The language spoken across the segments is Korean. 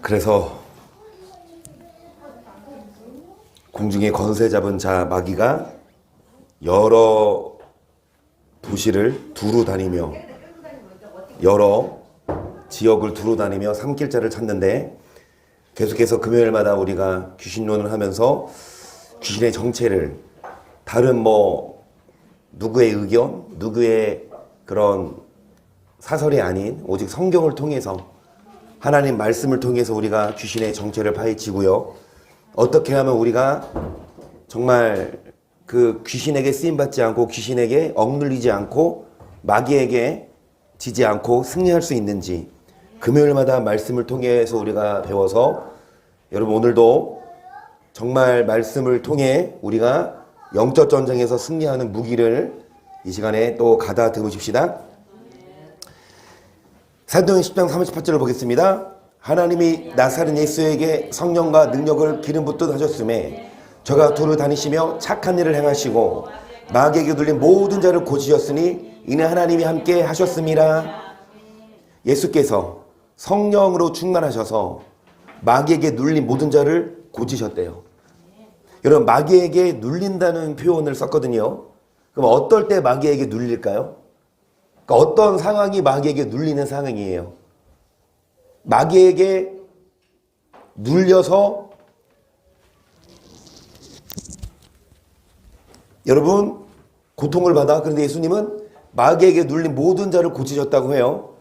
그래서 공중에 권세 잡은 자 마귀가 여러 도시를 두루 다니며 여러 지역을 두루 다니며 삼킬자를 찾는데, 계속해서 금요일마다 우리가 귀신론을 하면서 귀신의 정체를 다른 누구의 의견, 누구의 그런 사설이 아닌 오직 성경을 통해서, 하나님 말씀을 통해서 우리가 귀신의 정체를 파헤치고요. 어떻게 하면 우리가 정말 그 귀신에게 쓰임받지 않고 귀신에게 억눌리지 않고 마귀에게 지지 않고 승리할 수 있는지, 금요일마다 말씀을 통해서 우리가 배워서, 여러분 오늘도 정말 말씀을 통해 우리가 영적 전쟁에서 승리하는 무기를 이 시간에 또 가다듬으십시다. 사도행 10장 38절을 보겠습니다. 하나님이 나사렛 예수에게 성령과 능력을 기름 붓듯 하셨음에 저가 두루 다니시며 착한 일을 행하시고 마귀에게 눌린 모든 자를 고치셨으니 이는 하나님이 함께 하셨음이라. 예수께서 성령으로 충만하셔서 마귀에게 눌린 모든 자를 고치셨대요. 여러분, 마귀에게 눌린다는 표현을 썼거든요. 그럼 어떨 때 마귀에게 눌릴까요? 그러니까 어떤 상황이 마귀에게 눌리는 상황이에요? 마귀에게 눌려서, 여러분, 고통을 받아. 그런데 예수님은 마귀에게 눌린 모든 자를 고치셨다고 해요.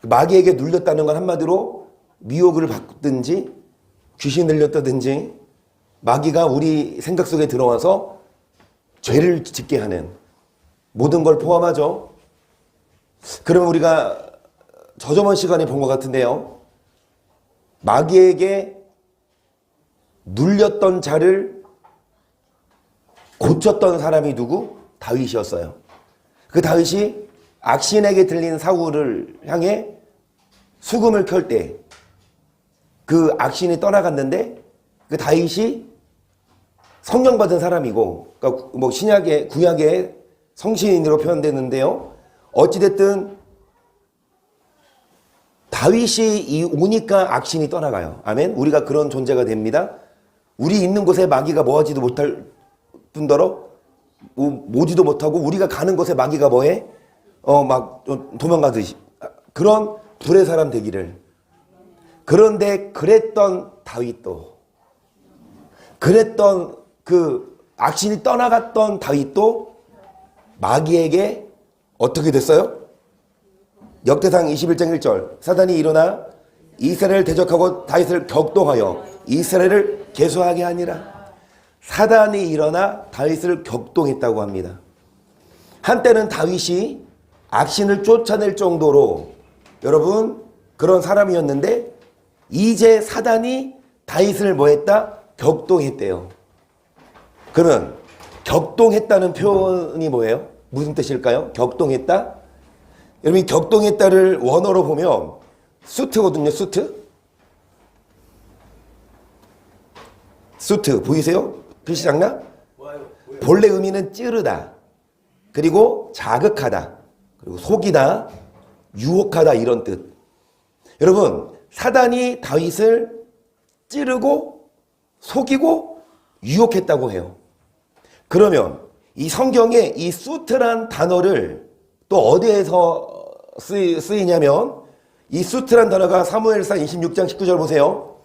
마귀에게 눌렸다는 건 한마디로 미혹을 받든지 귀신 들렸다든지 마귀가 우리 생각 속에 들어와서 죄를 짓게 하는 모든 걸 포함하죠. 그러면 우리가 저저번 시간에 본 것 같은데요. 마귀에게 눌렸던 자를 고쳤던 사람이 누구? 다윗이었어요. 그 다윗이 악신에게 들린 사울을 향해 수금을 켤 때 그 악신이 떠나갔는데, 그 다윗이 성령 받은 사람이고, 그러니까 신약의 구약의 성신으로 표현되는데요. 어찌됐든 다윗이 오니까 악신이 떠나가요. 아멘. 우리가 그런 존재가 됩니다. 우리 있는 곳에 마귀가 뭐하지도 못할 뿐더러 오지도 못하고, 우리가 가는 곳에 마귀가 뭐해? 막 도망가듯이, 그런 불의 사람 되기를. 그런데 그랬던 다윗도, 그랬던 그 악신이 떠나갔던 다윗도 마귀에게 어떻게 됐어요? 역대상 21장 1절 사단이 일어나 이스라엘을 대적하고 다윗을 격동하여 이스라엘을 계수하게 하니라. 사단이 일어나 다윗을 격동했다고 합니다. 한때는 다윗이 악신을 쫓아낼 정도로, 여러분, 그런 사람이었는데 이제 사단이 다윗을 뭐했다? 격동했대요. 그러면 격동했다는 표현이 뭐예요? 무슨 뜻일까요? 격동했다? 여러분, 격동했다를 원어로 보면 수트거든요. 수트 보이세요? 글씨 작나? 본래 의미는 찌르다, 그리고 자극하다, 그리고 속이다, 유혹하다, 이런 뜻. 여러분, 사단이 다윗을 찌르고 속이고 유혹했다고 해요. 그러면 이 성경에 이 수트란 단어를 또 어디에서 쓰이냐면, 이 수트란 단어가 사무엘상 26장 19절 보세요.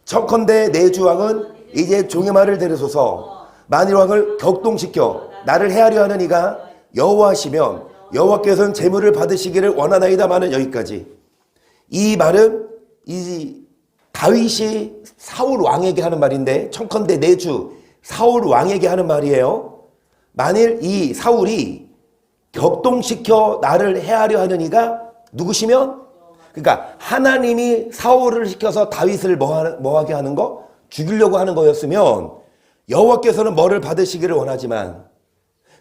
청컨대 내 주왕은 이제 종의 말을 들으소서. 만일 왕을 격동시켜 나를 해하려 하는 이가 여호와시면 여호와께서는 재물을 받으시기를 원하나이다마는, 여기까지. 이 말은 이 다윗이 사울 왕에게 하는 말인데, 청컨대 내 주 사울 왕에게 하는 말이에요. 만일 이 사울이 격동시켜 나를 해하려 하는 이가 누구시면, 그러니까 하나님이 사울을 시켜서 다윗을 뭐하게 하는 거? 죽이려고 하는 거였으면 여호와께서는 뭐를 받으시기를 원하지만,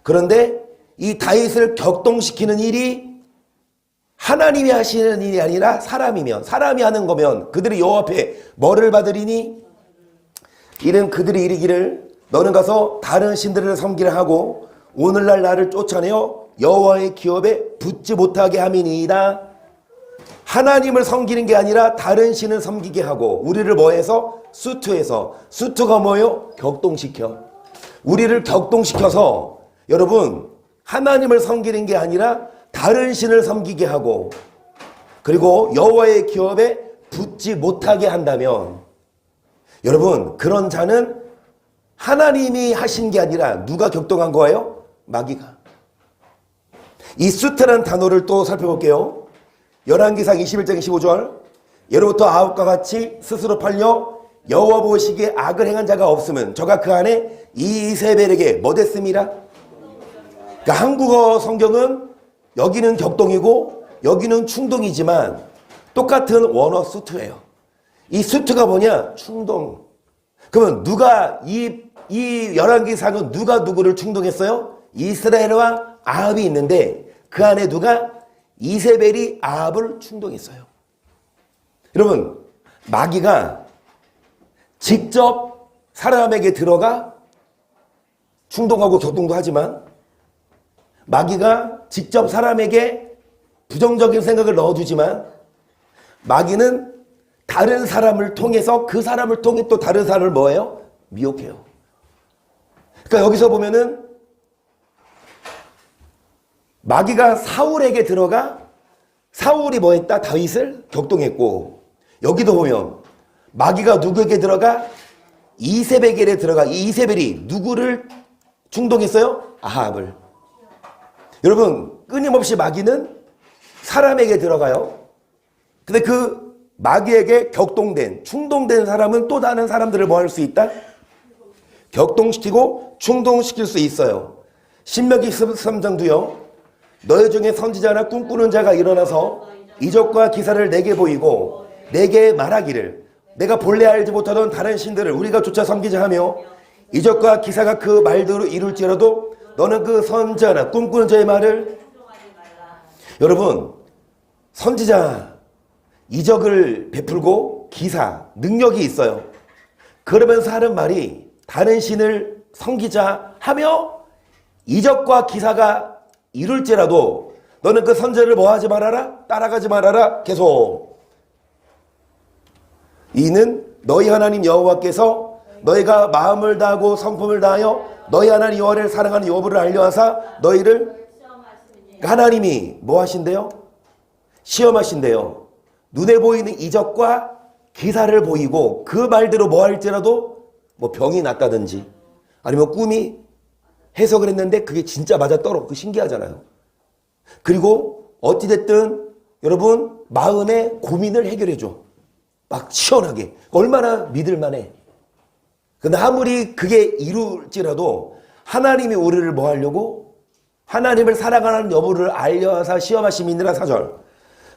그런데 이 다윗을 격동시키는 일이 하나님이 하시는 일이 아니라 사람이 하는 거면 그들이 여호와 앞에 뭐를 받으리니? 이는 그들이 이르기를 너는 가서 다른 신들을 섬기라 하고 오늘날 나를 쫓아내어 여호와의 기업에 붙지 못하게 함이니이다. 하나님을 섬기는 게 아니라 다른 신을 섬기게 하고 우리를 뭐해서? 수투해서. 수투가 뭐예요? 격동시켜. 우리를 격동시켜서 여러분 하나님을 섬기는 게 아니라 다른 신을 섬기게 하고 그리고 여호와의 기업에 붙지 못하게 한다면 여러분 그런 자는 하나님이 하신 게 아니라 누가 격동한 거예요? 마귀가. 이 수트라는 단어를 또 살펴볼게요. 열왕기상 21장 25절 예로부터 아합과 같이 스스로 팔려 여호와 보시기에 악을 행한 자가 없으면 저가 그 안에 이세벨에게 뭐 됐습니다. 그러니까 한국어 성경은 여기는 격동이고 여기는 충동이지만 똑같은 원어 수트예요. 이 수트가 뭐냐? 충동. 그러면 누가 이 열왕기상은 누가 누구를 충동했어요? 이스라엘 왕 아합이 있는데 그 안에 누가? 이세벨이 아합을 충동했어요. 여러분 마귀가 직접 사람에게 들어가 충동하고 격동도 하지만 마귀가 직접 사람에게 부정적인 생각을 넣어주지만 마귀는 다른 사람을 통해서 그 사람을 통해 또 다른 사람을 뭐예요? 미혹해요. 그러니까 여기서 보면은 마귀가 사울에게 들어가 사울이 뭐 했다? 다윗을 격동했고 여기도 보면 마귀가 누구에게 들어가? 이세벨에게 들어가. 이 이세벨이 누구를 충동했어요? 아합을. 여러분 끊임없이 마귀는 사람에게 들어가요. 근데 그 마귀에게 격동된 충동된 사람은 또 다른 사람들을 뭐 할 수 있다? 격동시키고 충동시킬 수 있어요. 신명기 13장도요. 너희 중에 선지자나 꿈꾸는 자가 일어나서 이적과 기사를 내게 보이고 내게 말하기를 내가 본래 알지 못하던 다른 신들을 우리가 쫓아 섬기자 하며 이적과 기사가 그 말대로 이룰지라도 너는 그 선지자나 꿈꾸는 자의 말을 여러분 선지자 이적을 베풀고 기사 능력이 있어요. 그러면서 하는 말이 다른 신을 섬기자 하며 이적과 기사가 이룰지라도 너는 그 선지자를 뭐 하지 말아라? 따라가지 말아라. 계속. 이는 너희 하나님 여호와께서 너희가 마음을 다하고 성품을 다하여 너희 하나님 여호와를 사랑하는 여부를 알려하사 너희를 하나님이 뭐 하신대요? 시험하신대요. 눈에 보이는 이적과 기사를 보이고 그 말대로 뭐 할지라도 뭐 병이 났다든지 아니면 꿈이 해석을 했는데 그게 진짜 맞아 떨어. 그 신기하잖아요. 그리고 어찌됐든 여러분 마음의 고민을 해결해줘. 막 시원하게. 얼마나 믿을만해. 근데 아무리 그게 이룰지라도 하나님이 우리를 뭐 하려고? 하나님을 사랑하는 여부를 알려서 시험하심이니라. 4절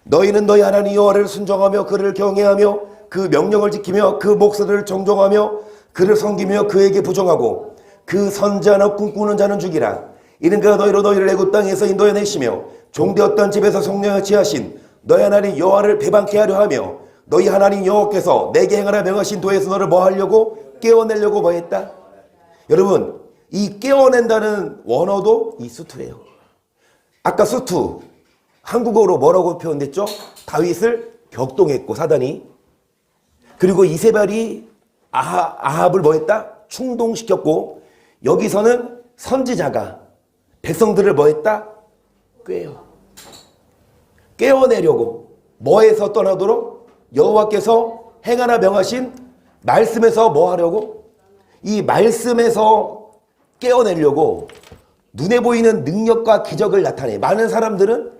너희는 너희 하나님 여호와를 순종하며 그를 경외하며 그 명령을 지키며 그 목소리를 정종하며 그를 섬기며 그에게 부정하고 그 선지자나 꿈꾸는 자는 죽이라. 이는 그가 너희로 너희를 애굽 땅에서 인도해내시며 종되었던 집에서 성령을 지하신 너희 하나님 여호와를 배반케 하려 하며 너희 하나님 여호와께서 내게 행하라 명하신 도에서 너를 뭐 하려고? 깨워내려고 뭐 했다? 여러분 이 깨워낸다는 원어도 이 수투예요. 아까 수투 한국어로 뭐라고 표현됐죠? 다윗을 격동했고 사단이. 그리고 이세벨이 아합을 뭐 했다? 충동시켰고 여기서는 선지자가 백성들을 뭐 했다? 깨워내려고. 뭐에서 떠나도록? 여호와께서 행하라 명하신 말씀에서 뭐 하려고? 이 말씀에서 깨워내려고 눈에 보이는 능력과 기적을 나타내. 많은 사람들은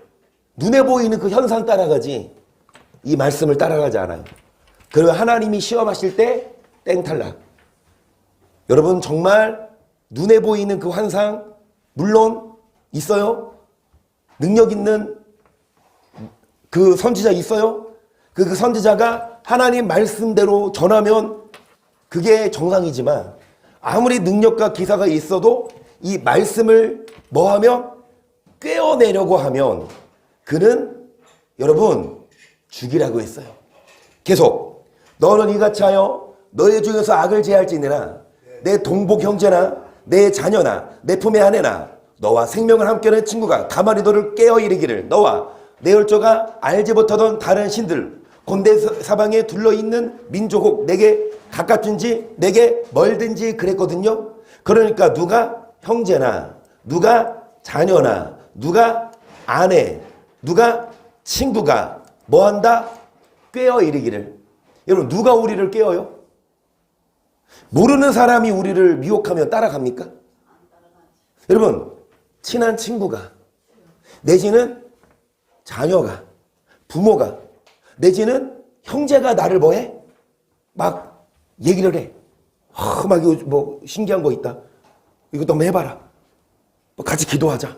눈에 보이는 그 현상 따라가지 이 말씀을 따라가지 않아요. 그리고 하나님이 시험하실 때 땡탈락. 여러분 정말 눈에 보이는 그 환상 물론 있어요. 능력 있는 그 선지자 있어요. 그 선지자가 하나님 말씀대로 전하면 그게 정상이지만 아무리 능력과 기사가 있어도 이 말씀을 뭐 하면 꿰어내려고 하면 그는 여러분 죽이라고 했어요. 계속 너는 이같이 하여 너희 중에서 악을 제할지니라. 내 동복 형제나 내 자녀나 내 품의 아내나 너와 생명을 함께하는 친구가 가만히 너를 깨어 이르기를 너와 내 열조가 알지 못하던 다른 신들 곤대 사방에 둘러있는 민족국 내게 가깝든지 내게 멀든지 그랬거든요. 그러니까 누가 형제나 누가 자녀나 누가 아내 누가 친구가 뭐한다? 꿰어 이르기를. 여러분 누가 우리를 깨어요? 모르는 사람이 우리를 미혹하면 따라갑니까? 여러분 친한 친구가 내지는 자녀가 부모가 내지는 형제가 나를 뭐해? 막 얘기를 해. 막 이거 뭐 신기한 거 있다. 이것도 한번 해봐라. 뭐 같이 기도하자.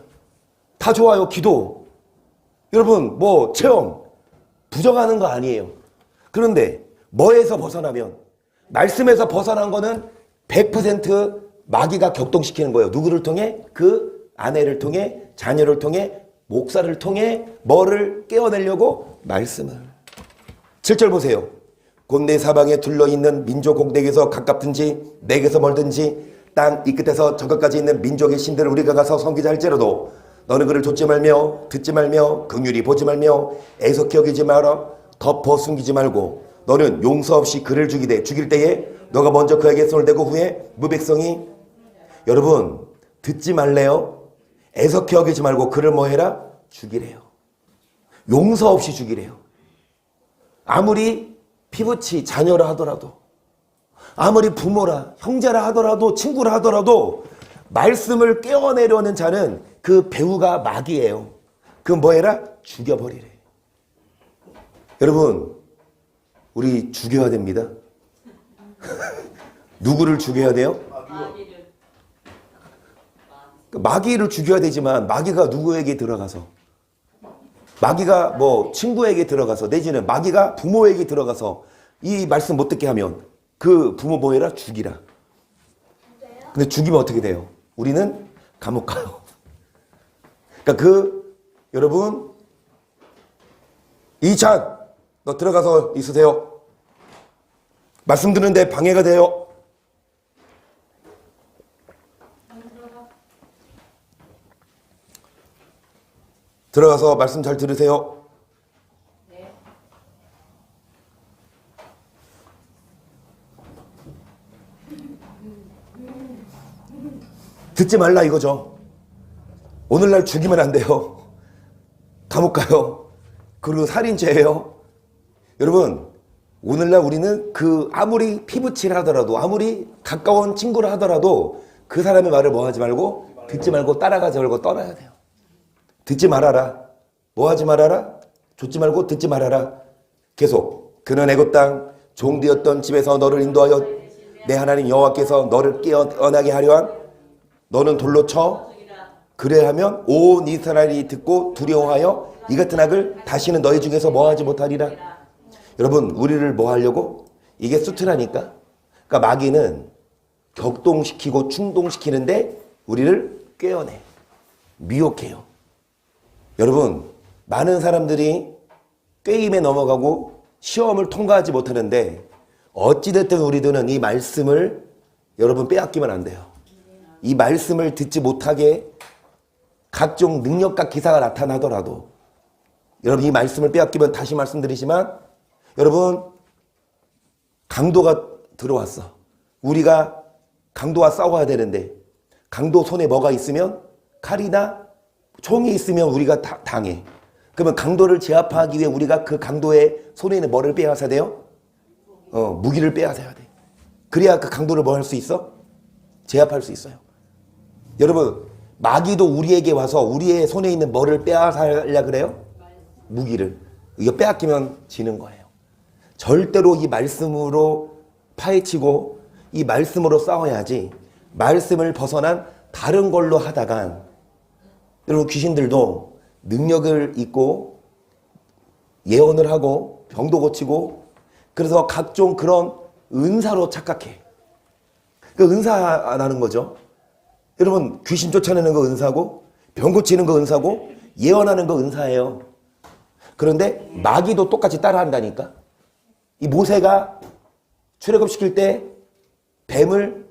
다 좋아요. 기도. 여러분 뭐 체험 부정하는 거 아니에요. 그런데 뭐에서 벗어나면 말씀에서 벗어난 거는 100% 마귀가 격동시키는 거예요. 누구를 통해? 그 아내를 통해 자녀를 통해 목사를 통해 뭐를 깨어내려고? 말씀을. 7절 보세요. 곤대 사방에 둘러있는 민족 공댁에서 가깝든지 내게서 멀든지 땅 이 끝에서 저 끝까지 있는 민족의 신들을 우리가 가서 섬기자 할지라도 너는 그를 좇지 말며 듣지 말며 긍휼히 보지 말며 애석히 여기지 마라. 덮어 숨기지 말고 너는 용서 없이 그를 죽이되 죽일 때에 너가 먼저 그에게 손을 대고 후에 무백성이 여러분 듣지 말래요. 애석히 여기지 말고 그를 뭐 해라? 죽이래요. 용서 없이 죽이래요. 아무리 피부치 자녀라 하더라도 아무리 부모라 형제라 하더라도 친구라 하더라도 말씀을 깨어내려는 자는 그 배후가 마귀예요. 그 뭐 해라? 죽여버리래. 여러분 우리 죽여야 됩니다. 누구를 죽여야 돼요? 마귀를 죽여야 되지만 마귀가 누구에게 들어가서 마귀가 뭐 친구에게 들어가서 내지는 마귀가 부모에게 들어가서 이 말씀 못 듣게 하면 그 부모 뭐 해라? 죽이라. 근데 죽이면 어떻게 돼요? 우리는 감옥 가요. 그러니까 여러분 이찬 너 들어가서 있으세요. 말씀 듣는데 방해가 돼요. 들어가서 말씀 잘 들으세요. 네. 듣지 말라 이거죠. 오늘날 죽이면 안 돼요. 감옥 가요. 그리고 살인죄예요. 여러분 오늘날 우리는 아무리 피부치를 하더라도 아무리 가까운 친구를 하더라도 그 사람의 말을 뭐 하지 말고 듣지 말고 따라가지 말고 떠나야 돼요. 듣지 말아라. 뭐 하지 말아라? 좇지 말고 듣지 말아라. 계속 그는 애굽 땅 종되었던 집에서 너를 인도하여 내 하나님 여호와께서 너를 깨어나게 하려 한 너는 돌로 쳐 그래하면 온 이스라엘이 듣고 두려워하여 이 같은 악을 다시는 너희 중에서 뭐 하지 못하리라. 여러분 우리를 뭐 하려고? 이게 수트라니까. 그러니까 마귀는 격동시키고 충동시키는데 우리를 꿰어내. 미혹해요. 여러분 많은 사람들이 꾀임에 넘어가고 시험을 통과하지 못하는데 어찌됐든 우리들은 이 말씀을 여러분 빼앗기면 안 돼요. 이 말씀을 듣지 못하게 각종 능력과 기사가 나타나더라도 여러분 이 말씀을 빼앗기면 다시 말씀드리지만 여러분 강도가 들어왔어. 우리가 강도와 싸워야 되는데 강도 손에 뭐가 있으면 칼이나 총이 있으면 우리가 당해. 그러면 강도를 제압하기 위해 우리가 그 강도의 손에 있는 뭐를 빼앗아야 돼요? 무기를 빼앗아야 돼. 그래야 그 강도를 뭐 할 수 있어? 제압할 수 있어요. 여러분 마귀도 우리에게 와서 우리의 손에 있는 뭐를 빼앗으려 그래요? 무기를. 이거 빼앗기면 지는 거예요. 절대로 이 말씀으로 파헤치고 이 말씀으로 싸워야지 말씀을 벗어난 다른 걸로 하다간 여러분 귀신들도 능력을 잊고 예언을 하고 병도 고치고 그래서 각종 그런 은사로 착각해. 그 은사라는 거죠. 여러분 귀신 쫓아내는 거 은사고 병 고치는 거 은사고 예언하는 거 은사예요. 그런데 마귀도 똑같이 따라한다니까. 이 모세가 출애굽시킬 때 뱀을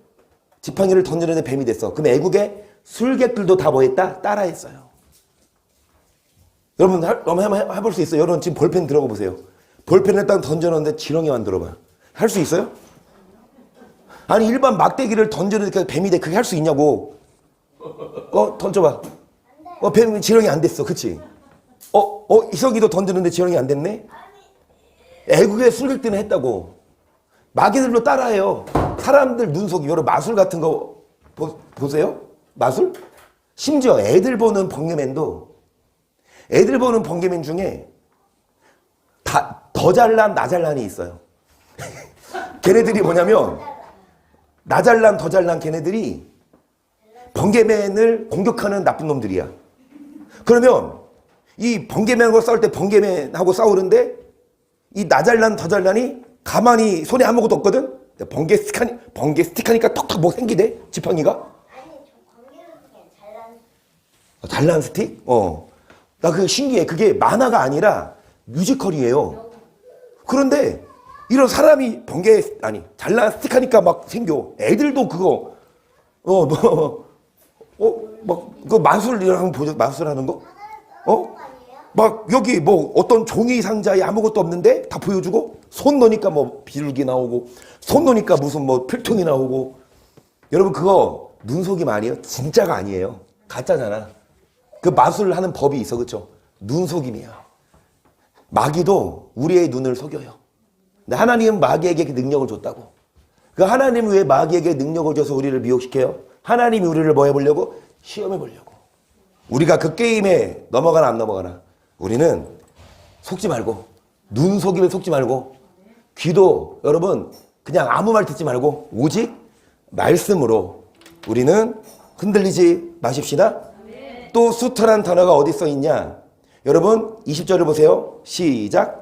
지팡이를 던지는데 뱀이 됐어. 그럼 애국의 술객들도 다 뭐 했다? 따라했어요. 여러분 한번 해볼 수 있어요? 여러분 지금 볼펜 들어가 보세요. 볼펜을 딱 던져놓는데 지렁이 만들어봐. 할 수 있어요? 아니 일반 막대기를 던져놓으니까 뱀이 돼. 그게 할 수 있냐고. 던져봐. 뱀이 지렁이 안 됐어. 그치? 이석이도 던지는데 지렁이 안 됐네? 애국의 술객들은 했다고. 마귀들도 따라해요. 사람들 눈속임. 여러분 마술 같은 거 보세요? 마술? 심지어 애들 보는 번개맨도 애들 보는 번개맨 중에 더 잘난 나 잘난이 있어요. 걔네들이 뭐냐면 나 잘난 더 잘난 걔네들이 번개맨을 공격하는 나쁜 놈들이야. 그러면 이 번개맨하고 싸울 때 번개맨하고 싸우는데 이 나 잘난 더 잘난이 가만히 손에 아무것도 없거든? 번개 스틱하니까 턱턱 뭐 생기대? 지팡이가? 아니, 저 번개 스틱은 잘난 스틱? 나 그게 신기해. 그게 만화가 아니라 뮤지컬이에요. 그런데 이런 사람이 잘난 스틱 하니까 막 생겨. 애들도 그거, 그 마술이랑 보죠? 마술하는 거? 막 여기 뭐 어떤 종이 상자에 아무것도 없는데 다 보여주고 손 넣으니까 뭐 비둘기 나오고 손 넣으니까 무슨 뭐 필통이 나오고. 여러분 그거 눈속임 아니에요? 진짜가 아니에요. 가짜잖아. 그 마술하는 법이 있어. 그렇죠? 눈속임이야. 마귀도 우리의 눈을 속여요. 근데 하나님은 마귀에게 그 능력을 줬다고. 그 하나님은 왜 마귀에게 능력을 줘서 우리를 미혹시켜요? 하나님이 우리를 뭐 해보려고? 시험해보려고. 우리가 그 게임에 넘어가나 안 넘어가나 우리는 속지 말고, 눈속임에 속지 말고, 귀도 여러분 그냥 아무 말 듣지 말고 오직 말씀으로 우리는 흔들리지 마십시다. 또 수트란 단어가 어디 써 있냐? 여러분 20절을 보세요. 시작.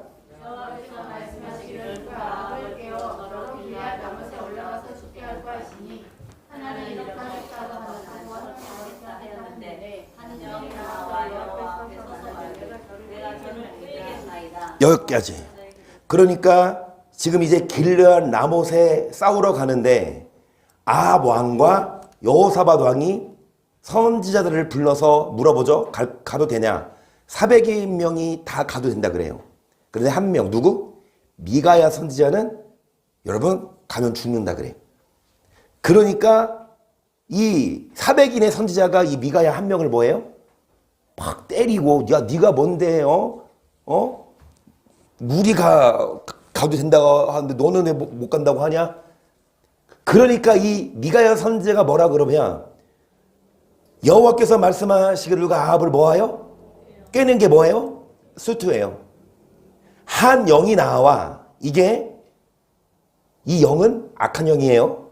여기까지. 그러니까 지금 이제 길르앗 라못에 싸우러 가는데 아합 왕과 여호사밧 왕이 선지자들을 불러서 물어보죠. 가도 되냐? 400여 명이 다 가도 된다 그래요. 그런데 한 명 누구? 미가야 선지자는 여러분 가면 죽는다 그래요. 그러니까 이 400인의 선지자가 이 미가야 한 명을 뭐해요? 막 때리고 야 네가 뭔데 우리 가도 된다고 하는데 너는 왜 못 간다고 하냐? 그러니까 이 미가야 선지자가 뭐라 그러냐? 여호와께서 말씀하시기를 아합을 뭐하여? 깨는 게 뭐예요? 수투예요. 한 영이 나와. 이게 이 영은 악한 영이에요.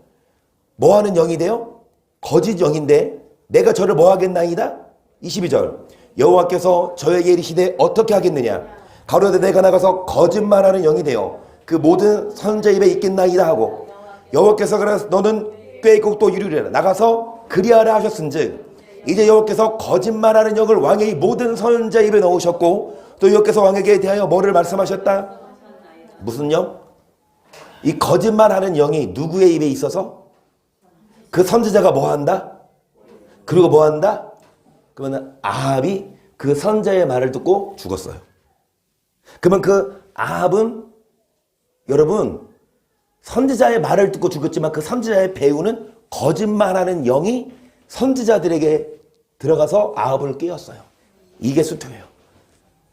뭐하는 영이 돼요? 거짓 영인데 내가 저를 뭐하겠나이다? 22절 여호와께서 저에게 이르시되 어떻게 하겠느냐? 가로되 내가 나가서 거짓말하는 영이 되어 그 모든 선자 입에 있겠나이다 하고 여호와께서 그래서 너는 꾀있고 또 이루리라 나가서 그리하라 하셨은즉 이제 여호와께서 거짓말하는 영을 왕의 모든 선자 입에 넣으셨고 또 여호와께서 왕에게 대하여 뭐를 말씀하셨다? 무슨 영? 이 거짓말하는 영이 누구의 입에 있어서 그 선지자가 뭐 한다? 그리고 뭐 한다? 그러면 아합이 그 선자의 말을 듣고 죽었어요. 그러면 그 아합은 여러분 선지자의 말을 듣고 죽었지만 그 선지자의 배우는 거짓말하는 영이 선지자들에게 들어가서 아합을 깨웠어요. 이게 수트예요.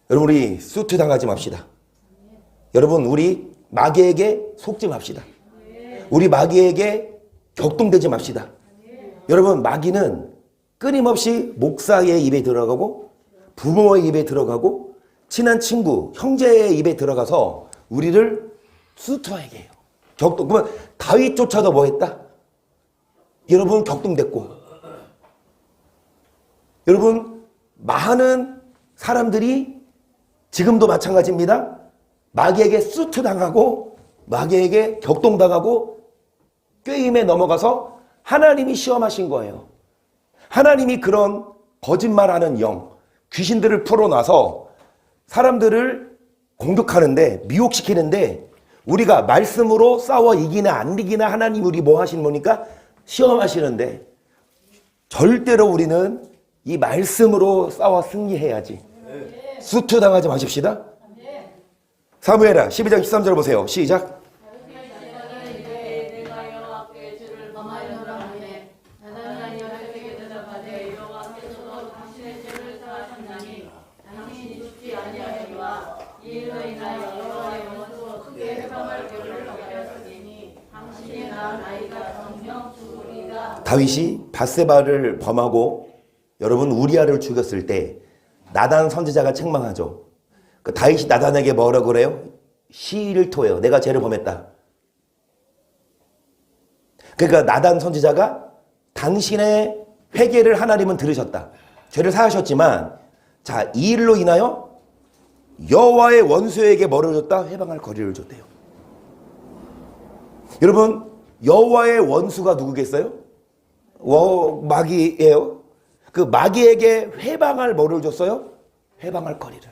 여러분 우리 수트 당하지 맙시다. 여러분 우리 마귀에게 속지 맙시다. 우리 마귀에게 격동되지 맙시다. 여러분 마귀는 끊임없이 목사의 입에 들어가고 부모의 입에 들어가고 친한 친구, 형제의 입에 들어가서 우리를 수트하게 해요. 그러면 다윗조차도 뭐 했다? 여러분 격동됐고 여러분 많은 사람들이 지금도 마찬가지입니다. 마귀에게 수트당하고 마귀에게 격동당하고 꾀임에 넘어가서 하나님이 시험하신 거예요. 하나님이 그런 거짓말하는 영, 귀신들을 풀어놔서 사람들을 공격하는데 미혹시키는데 우리가 말씀으로 싸워 이기나 안 이기나 하나님 우리 뭐 하시는 거니까 시험하시는데 절대로 우리는 이 말씀으로 싸워 승리해야지. 수투 당하지 마십시다. 사무엘하 12장 13절 보세요. 시작. 다윗이 밧세바를 범하고 여러분 우리아를 죽였을 때 나단 선지자가 책망하죠. 그 다윗이 나단에게 뭐라고 그래요? 시를 토해요. 내가 죄를 범했다. 그러니까 나단 선지자가 당신의 회개를 하나님은 들으셨다. 죄를 사하셨지만 자, 이 일로 인하여 여호와의 원수에게 뭐를 줬다? 해방할 거리를 줬대요. 여러분 여호와의 원수가 누구겠어요? 마귀예요. 그 마귀에게 해방할 뭐를 줬어요? 해방할 거리를.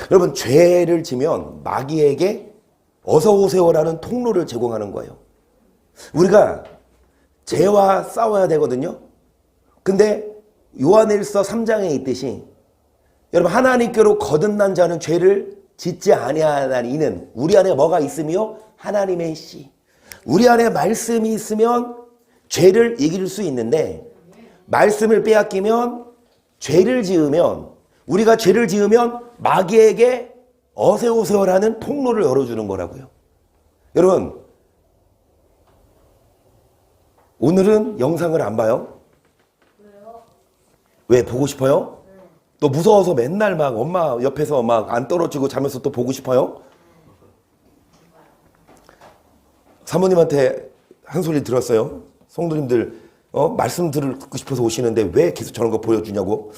여러분 죄를 지면 마귀에게 어서 오세요라는 통로를 제공하는 거예요. 우리가 죄와 싸워야 되거든요. 근데 요한일서 3장에 있듯이 여러분 하나님께로 거듭난 자는 죄를 짓지 아니하나니 이는 우리 안에 뭐가 있으며 하나님의 씨. 우리 안에 말씀이 있으면 죄를 이길 수 있는데 말씀을 빼앗기면 죄를 지으면 우리가 죄를 지으면 마귀에게 어세오세요라는 통로를 열어주는 거라고요. 여러분 오늘은 영상을 안 봐요? 왜 보고 싶어요? 또 무서워서 맨날 막 엄마 옆에서 막 안 떨어지고 자면서 또 보고 싶어요? 사모님한테 한 소리 들었어요. 성도님들 말씀 듣고 싶어서 오시는데 왜 계속 저런 거 보여주냐고.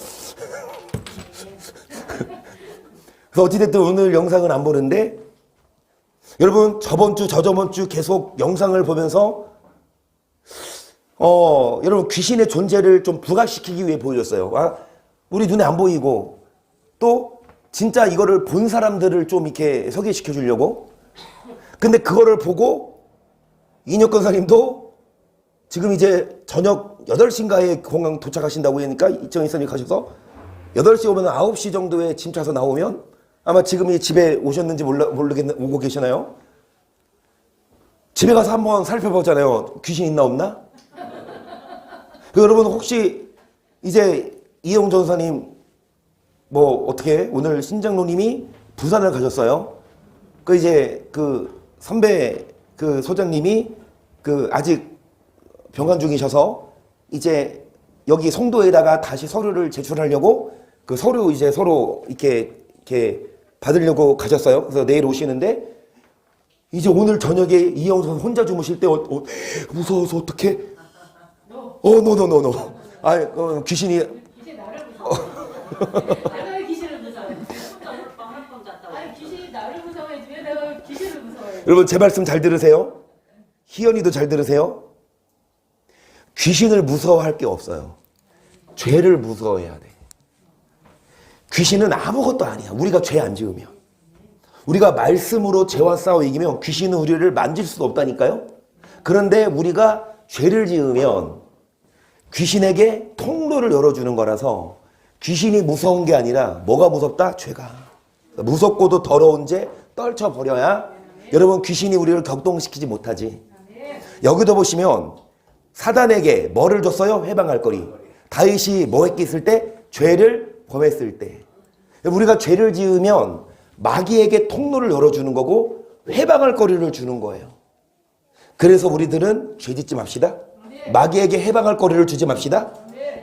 그래서 어찌됐든 오늘 영상은 안 보는데 여러분 저번 주 저저번 주 계속 영상을 보면서 여러분 귀신의 존재를 좀 부각시키기 위해 보여줬어요. 우리 눈에 안 보이고 또 진짜 이거를 본 사람들을 좀 이렇게 소개시켜 주려고. 근데 그거를 보고 이혁 권사님도 지금 이제 저녁 8시인가에 공항 도착하신다고 하니까 이정희선이 가셔서 8시 오면 9시 정도에 짐 차서 나오면 아마 지금 이 집에 오셨는지 모르겠는 오고 계시나요? 집에 가서 한번 살펴보잖아요. 귀신 있나 없나? 여러분 혹시 이제 이영 전사님 뭐 어떻게 오늘 신장로님이 부산을 가셨어요. 그 이제 그 선배 그 소장님이 그 아직 병간 중이셔서 이제 여기 송도에다가 다시 서류를 제출하려고 그 서류 이제 서로 이렇게 받으려고 가셨어요. 그래서 내일 오시는데 이제 오늘 저녁에 이영선 혼자 주무실 때 무서워서 어떡해? 노. 귀신이 나를 무서워. 내가 왜 귀신을 무서워해? 아니 귀신이 나를 무서워해주면 내가 귀신을 무서워해. 여러분 제 말씀 잘 들으세요. 희연이도 잘 들으세요. 귀신을 무서워할 게 없어요. 죄를 무서워해야 돼. 귀신은 아무것도 아니야. 우리가 죄 안 지으면. 우리가 말씀으로 죄와 싸워 이기면 귀신은 우리를 만질 수도 없다니까요. 그런데 우리가 죄를 지으면 귀신에게 통로를 열어주는 거라서 귀신이 무서운 게 아니라 뭐가 무섭다? 죄가. 무섭고도 더러운 죄 떨쳐버려야 여러분 귀신이 우리를 격동시키지 못하지. 여기도 보시면 사단에게 뭐를 줬어요? 해방할 거리. 다윗이 뭐 했을 때? 죄를 범했을 때. 우리가 죄를 지으면 마귀에게 통로를 열어주는 거고 해방할 거리를 주는 거예요. 그래서 우리들은 죄 짓지 맙시다. 마귀에게 해방할 거리를 주지 맙시다.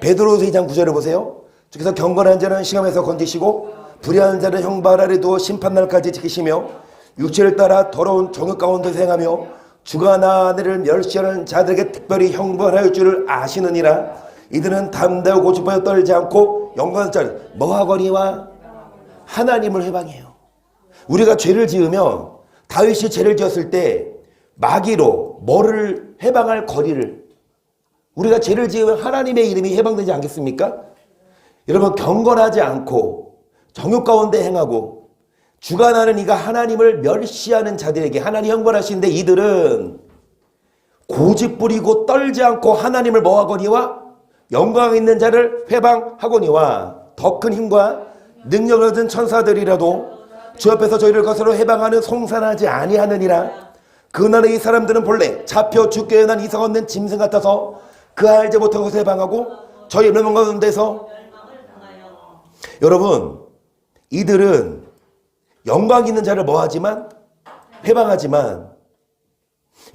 베드로서 2장 9절을 보세요. 그래서 경건한 자는 시험에서 건지시고 불의한 자는 형벌 아래 두어 심판날까지 지키시며 육체를 따라 더러운 정욕 가운데서 행하며 주가 나를 멸시하는 자들에게 특별히 형벌할 줄을 아시느니라. 이들은 담대하고 고집하여 떨지 않고 영광의 자를 뭐하거니와 하나님을 해방해요. 우리가 죄를 지으면 다윗이 죄를 지었을 때 마귀로 뭐를 해방할 거리를 우리가 죄를 지으면 하나님의 이름이 해방되지 않겠습니까? 여러분 경건하지 않고 정욕 가운데 행하고 주관하는 이가 하나님을 멸시하는 자들에게 하나님 형벌하시는데 이들은 고집부리고 떨지 않고 하나님을 뭐하거니와 영광 있는 자를 회방하거니와 더 큰 힘과 능력을 얻은 천사들이라도 주 앞에서 저희를 거스러 해방하는 송산하지 아니하느니라. 그날의 이 사람들은 본래 잡혀 죽게 연한 이성 없는 짐승 같아서 그 알지 못한 것을 해방하고 저희 멸망 가운데서 여러분 이들은 영광 있는 자를 뭐하지만 회방하지만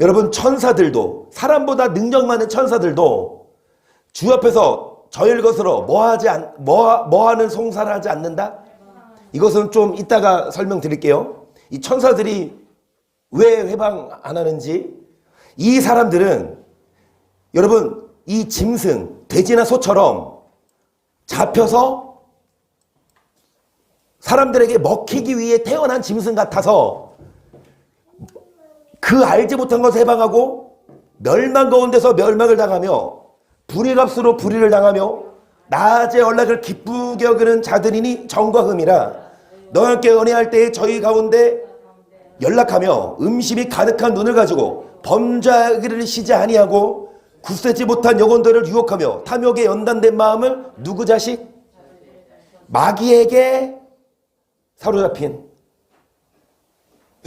여러분 천사들도 사람보다 능력 많은 천사들도 주 앞에서 저희를 거스러 뭐하는 송사를 하지 않는다? 이것은 좀 이따가 설명드릴게요. 이 천사들이 왜 회방 안 하는지. 이 사람들은 여러분 이 짐승 돼지나 소처럼 잡혀서 사람들에게 먹히기 위해 태어난 짐승 같아서 그 알지 못한 것을 해방하고 멸망 가운데서 멸망을 당하며 불의 값으로 불의를 당하며 낮의 연락을 기쁘게 여기는 자들이니 정과 흠이라. 너와 함께 연애할 때에 저희 가운데 연락하며 음심이 가득한 눈을 가지고 범죄하기를 쉬지 아니하고 굳세지 못한 영혼들을 유혹하며 탐욕에 연단된 마음을 누구 자식? 마귀에게 사로잡힌.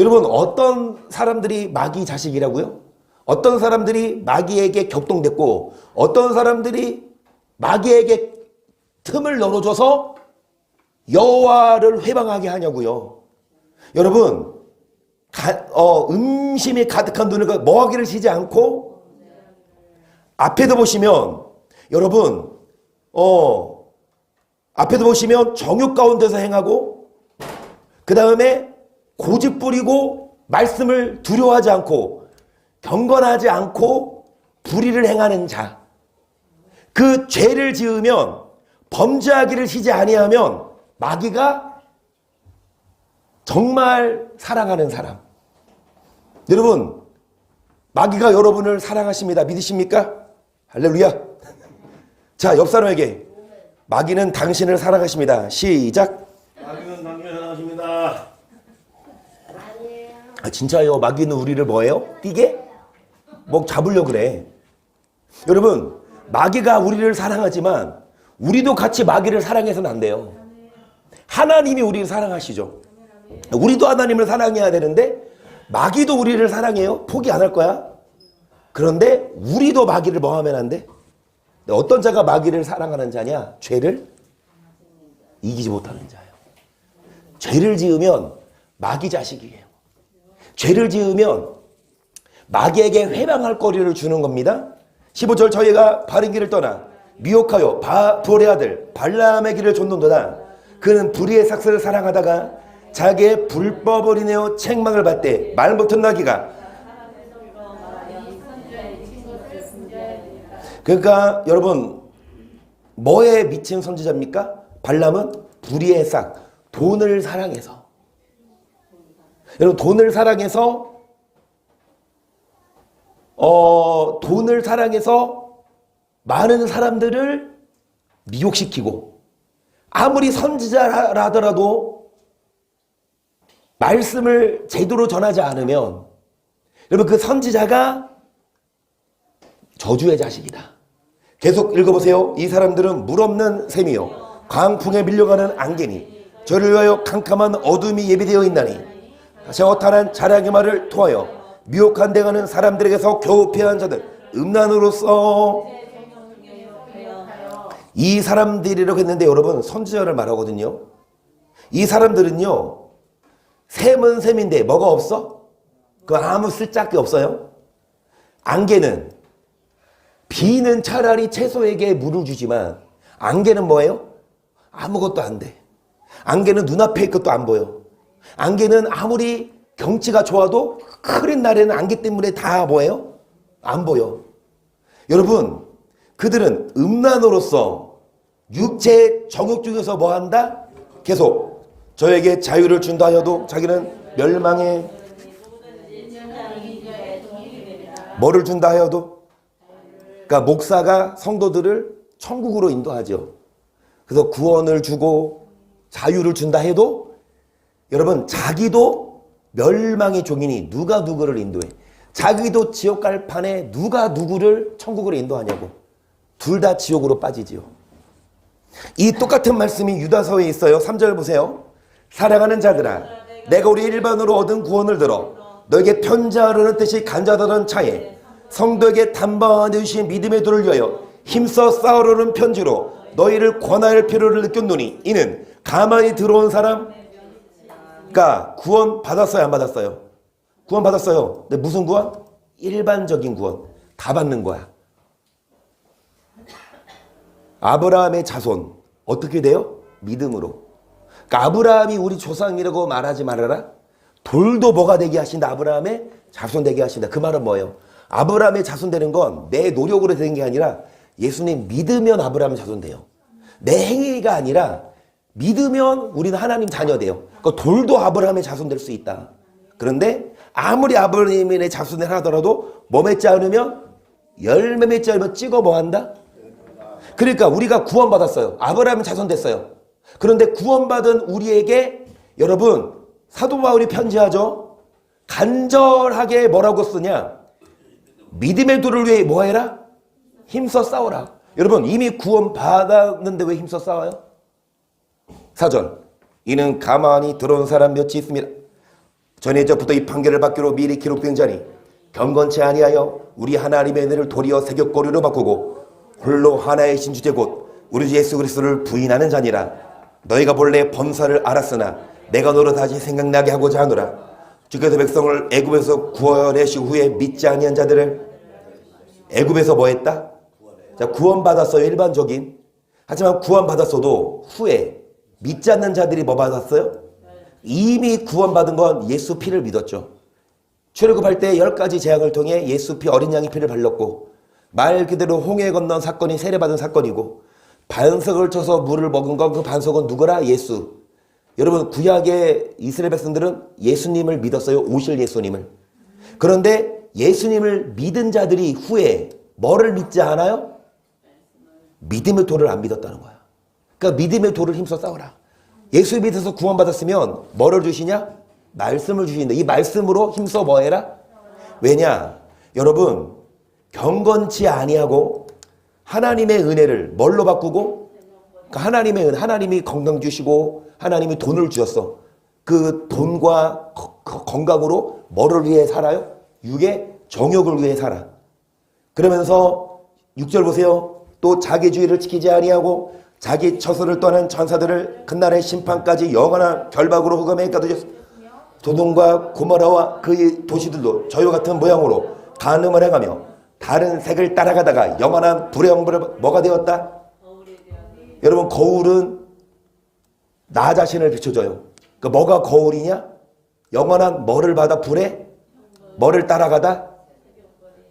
여러분 어떤 사람들이 마귀 자식이라고요? 어떤 사람들이 마귀에게 격동됐고 어떤 사람들이 마귀에게 틈을 열어줘서 여호와를 회방하게 하냐고요. 여러분 음심이 가득한 눈을 뭐하기를 쉬지 않고 앞에도 보시면 여러분 앞에도 보시면 정욕 가운데서 행하고 그 다음에 고집 부리고 말씀을 두려워하지 않고 경건하지 않고 불의를 행하는 자. 그 죄를 지으면 범죄하기를 쉬지 아니하면 마귀가 정말 사랑하는 사람. 여러분 마귀가 여러분을 사랑하십니다. 믿으십니까? 할렐루야. 자, 옆 사람에게 마귀는 당신을 사랑하십니다. 시작. 마귀는 당신을 사랑하십니다. 아, 진짜요? 마귀는 우리를 뭐예요? 뛰게? 뭐 잡으려고 그래. 여러분 마귀가 우리를 사랑하지만 우리도 같이 마귀를 사랑해서는 안 돼요. 하나님이 우리를 사랑하시죠. 우리도 하나님을 사랑해야 되는데 마귀도 우리를 사랑해요? 포기 안 할 거야? 그런데 우리도 마귀를 뭐 하면 안 돼? 어떤 자가 마귀를 사랑하는 자냐? 죄를 이기지 못하는 자예요. 죄를 지으면 마귀 자식이에요. 죄를 지으면 마귀에게 회방할 거리를 주는 겁니다. 15절 저희가 바른 길을 떠나 미혹하여 불의 아들 발람의 길을 좇는도다. 그는 불의의 삭스를 사랑하다가 자기의 불법을 인하여 책망을 받되 말 못한 나귀가. 그러니까 여러분 뭐에 미친 선지자입니까? 발람은 불의의 싹, 돈을 사랑해서. 여러분 돈을 사랑해서 많은 사람들을 미혹시키고 아무리 선지자라더라도 말씀을 제대로 전하지 않으면 여러분 그 선지자가 저주의 자식이다. 계속 읽어보세요. 이 사람들은 물 없는 샘이요 강풍에 밀려가는 안개니 저를 위하여 캄캄한 어둠이 예비되어 있나니 다시 허탄한 자랑의 말을 토하여 미혹한 데가는 사람들에게서 겨우 피한 자들 음란으로서 이 사람들이라고 했는데 여러분 선지자를 말하거든요. 이 사람들은요 샘은 샘인데 뭐가 없어? 그 아무 쓸데기 없어요. 안개는 비는 차라리 채소에게 물을 주지만 안개는 뭐예요? 아무것도 안 돼. 안개는 눈앞에 것도 안 보여. 안개는 아무리 경치가 좋아도 흐린 날에는 안개 때문에 다 뭐예요? 안 보여. 여러분 그들은 음란으로서 육체의 정욕 중에서 뭐 한다? 계속 저에게 자유를 준다 하여도 자기는 멸망에 뭐를 준다 하여도 그러니까 목사가 성도들을 천국으로 인도하죠. 그래서 구원을 주고 자유를 준다 해도 여러분 자기도 멸망의 종이니 누가 누구를 인도해? 자기도 지옥 갈 판에 누가 누구를 천국으로 인도하냐고. 둘 다 지옥으로 빠지지요. 이 똑같은 말씀이 유다서에 있어요. 3절 보세요. 사랑하는 자들아 내가 우리 일반으로 얻은 구원을 들어 너에게 편지하려는 뜻이 간절하던 차에 성도에게 단방하여 주신 믿음의 도를 위하여 힘써 싸우려는 편지로 너희를 권할 필요를 느꼈노니 이는 가만히 들어온 사람가 구원 받았어요 안 받았어요? 구원 받았어요. 근데 무슨 구원? 일반적인 구원. 다 받는 거야. 아브라함의 자손 어떻게 돼요? 믿음으로. 그러니까 아브라함이 우리 조상이라고 말하지 말아라. 돌도 뭐가 되게 하신다? 아브라함의 자손 되게 하신다. 그 말은 뭐예요? 아브라함의 자손 되는 건 내 노력으로 되는 게 아니라 예수님 믿으면 아브라함의 자손 돼요. 내 행위가 아니라 믿으면 우리는 하나님 자녀 돼요. 그러니까 돌도 아브라함의 자손 될 수 있다. 그런데 아무리 아브라함의 자손을 하더라도 뭐 맺지 않으면 열매 맺지 않으면 찍어 뭐 한다? 그러니까 우리가 구원받았어요. 아브라함의 자손 됐어요. 그런데 구원받은 우리에게 여러분 사도 바울이 편지하죠. 간절하게 뭐라고 쓰냐? 믿음의 도를 위해 뭐 해라? 힘써 싸워라. 여러분 이미 구원받았는데 왜 힘써 싸워요? 4절 이는 가만히 들어온 사람 몇이 있습니다. 전에저부터 이 판결을 받기로 미리 기록된 자니 경건치 아니하여 우리 하나님의 은혜를 도리어 세격거리로 바꾸고 홀로 하나의 신주제 곧 우리 주 예수 그리스도를 부인하는 자니라. 너희가 본래 범사를 알았으나 내가 너를 다시 생각나게 하고자 하노라. 주께서 백성을 애굽에서 구원하신 후에 믿지 아니한 자들을 애굽에서 뭐 했다? 자, 구원받았어요. 일반적인. 하지만 구원받았어도 후에 믿지 않는 자들이 뭐 받았어요? 이미 구원받은 건 예수 피를 믿었죠. 출애굽할 때 10가지 재앙을 통해 예수 피 어린 양의 피를 발랐고 말 그대로 홍해 건넌 사건이 세례받은 사건이고 반석을 쳐서 물을 먹은 건 그 반석은 누구라? 예수. 여러분 구약의 이스라엘 백성들은 예수님을 믿었어요. 오실 예수님을. 그런데 예수님을 믿은 자들이 후에 뭐를 믿지 않아요? 믿음의 도를 안 믿었다는 거야. 그러니까 믿음의 도를 힘써 싸워라. 예수 믿어서 구원받았으면 뭐를 주시냐? 말씀을 주신다. 이 말씀으로 힘써 뭐 해라? 왜냐? 여러분 경건치 아니하고 하나님의 은혜를 뭘로 바꾸고? 그러니까 하나님의 은 하나님이 건강 주시고 하나님이 돈을 주셨어. 그 돈과 건강으로 뭐를 위해 살아요? 육의 정욕을 위해 살아. 그러면서 6절 보세요. 또 자기주의를 지키지 아니하고 자기 처소를 떠난 천사들을 그날의 심판까지 영원한 결박으로 흑암에 가두셨어. 도돔과 고모라와 그의 도시들도 저희와 같은 모양으로 간음을 행하며 다른 색을 따라가다가 영원한 불의 형벌을 뭐가 되었다? 여러분 거울은 나 자신을 비춰줘요. 그러니까 뭐가 거울이냐? 영원한 뭐를 받아? 불에 뭐를 따라가다?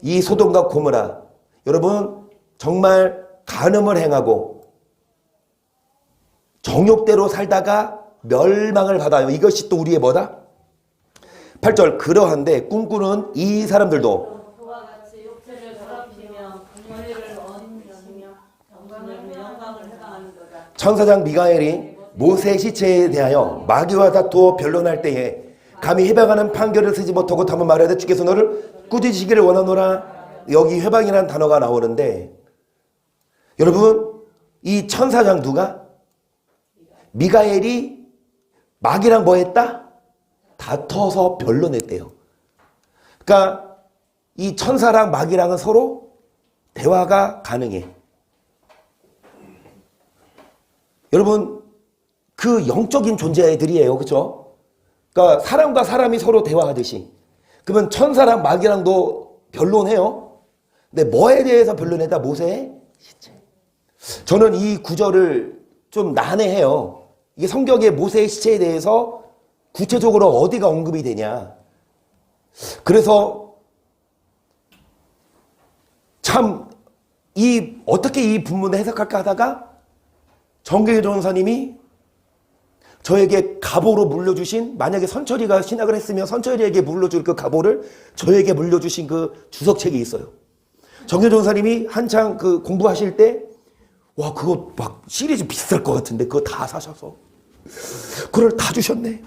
이 소돔과 고모라. 여러분 정말 간음을 행하고 정욕대로 살다가 멸망을 받아요. 이것이 또 우리의 뭐다? 8절 그러한데 꿈꾸는 이 사람들도 그와 같이 육체를 더럽히며 분노를 어린시며 영광을 해당하는 거다. 천사장 미가엘이 모세의 시체에 대하여 마귀와 다투어 변론할 때에 감히 해방하는 판결을 쓰지 못하고 다만 말해야 돼. 주께서 너를 꾸짖으시기를 원하노라. 여기 해방이라는 단어가 나오는데 여러분 이 천사장 누가? 미가엘이 마귀랑 뭐 했다? 다퉈서 변론했대요. 그러니까 이 천사랑 마귀랑은 서로 대화가 가능해. 여러분 그 영적인 존재들이에요. 그렇죠? 그러니까 사람과 사람이 서로 대화하듯이. 그러면 천사랑 마귀랑도 변론해요. 근데 뭐에 대해서 변론했다? 모세의 시체. 저는 이 구절을 좀 난해해요. 이게 성경의 모세의 시체에 대해서 구체적으로 어디가 언급이 되냐. 그래서 참 어떻게 이 본문을 해석할까 하다가 정경희 전사님이 저에게 갑오로 물려주신, 만약에 선철이가 신학을 했으면 선철이에게 물려줄 그 갑오를 저에게 물려주신 그 주석책이 있어요. 정경희 전사님이 한창 그 공부하실 때 와 그거 막 시리즈 비쌀 것 같은데 그거 다 사셔서 그걸 다 주셨네.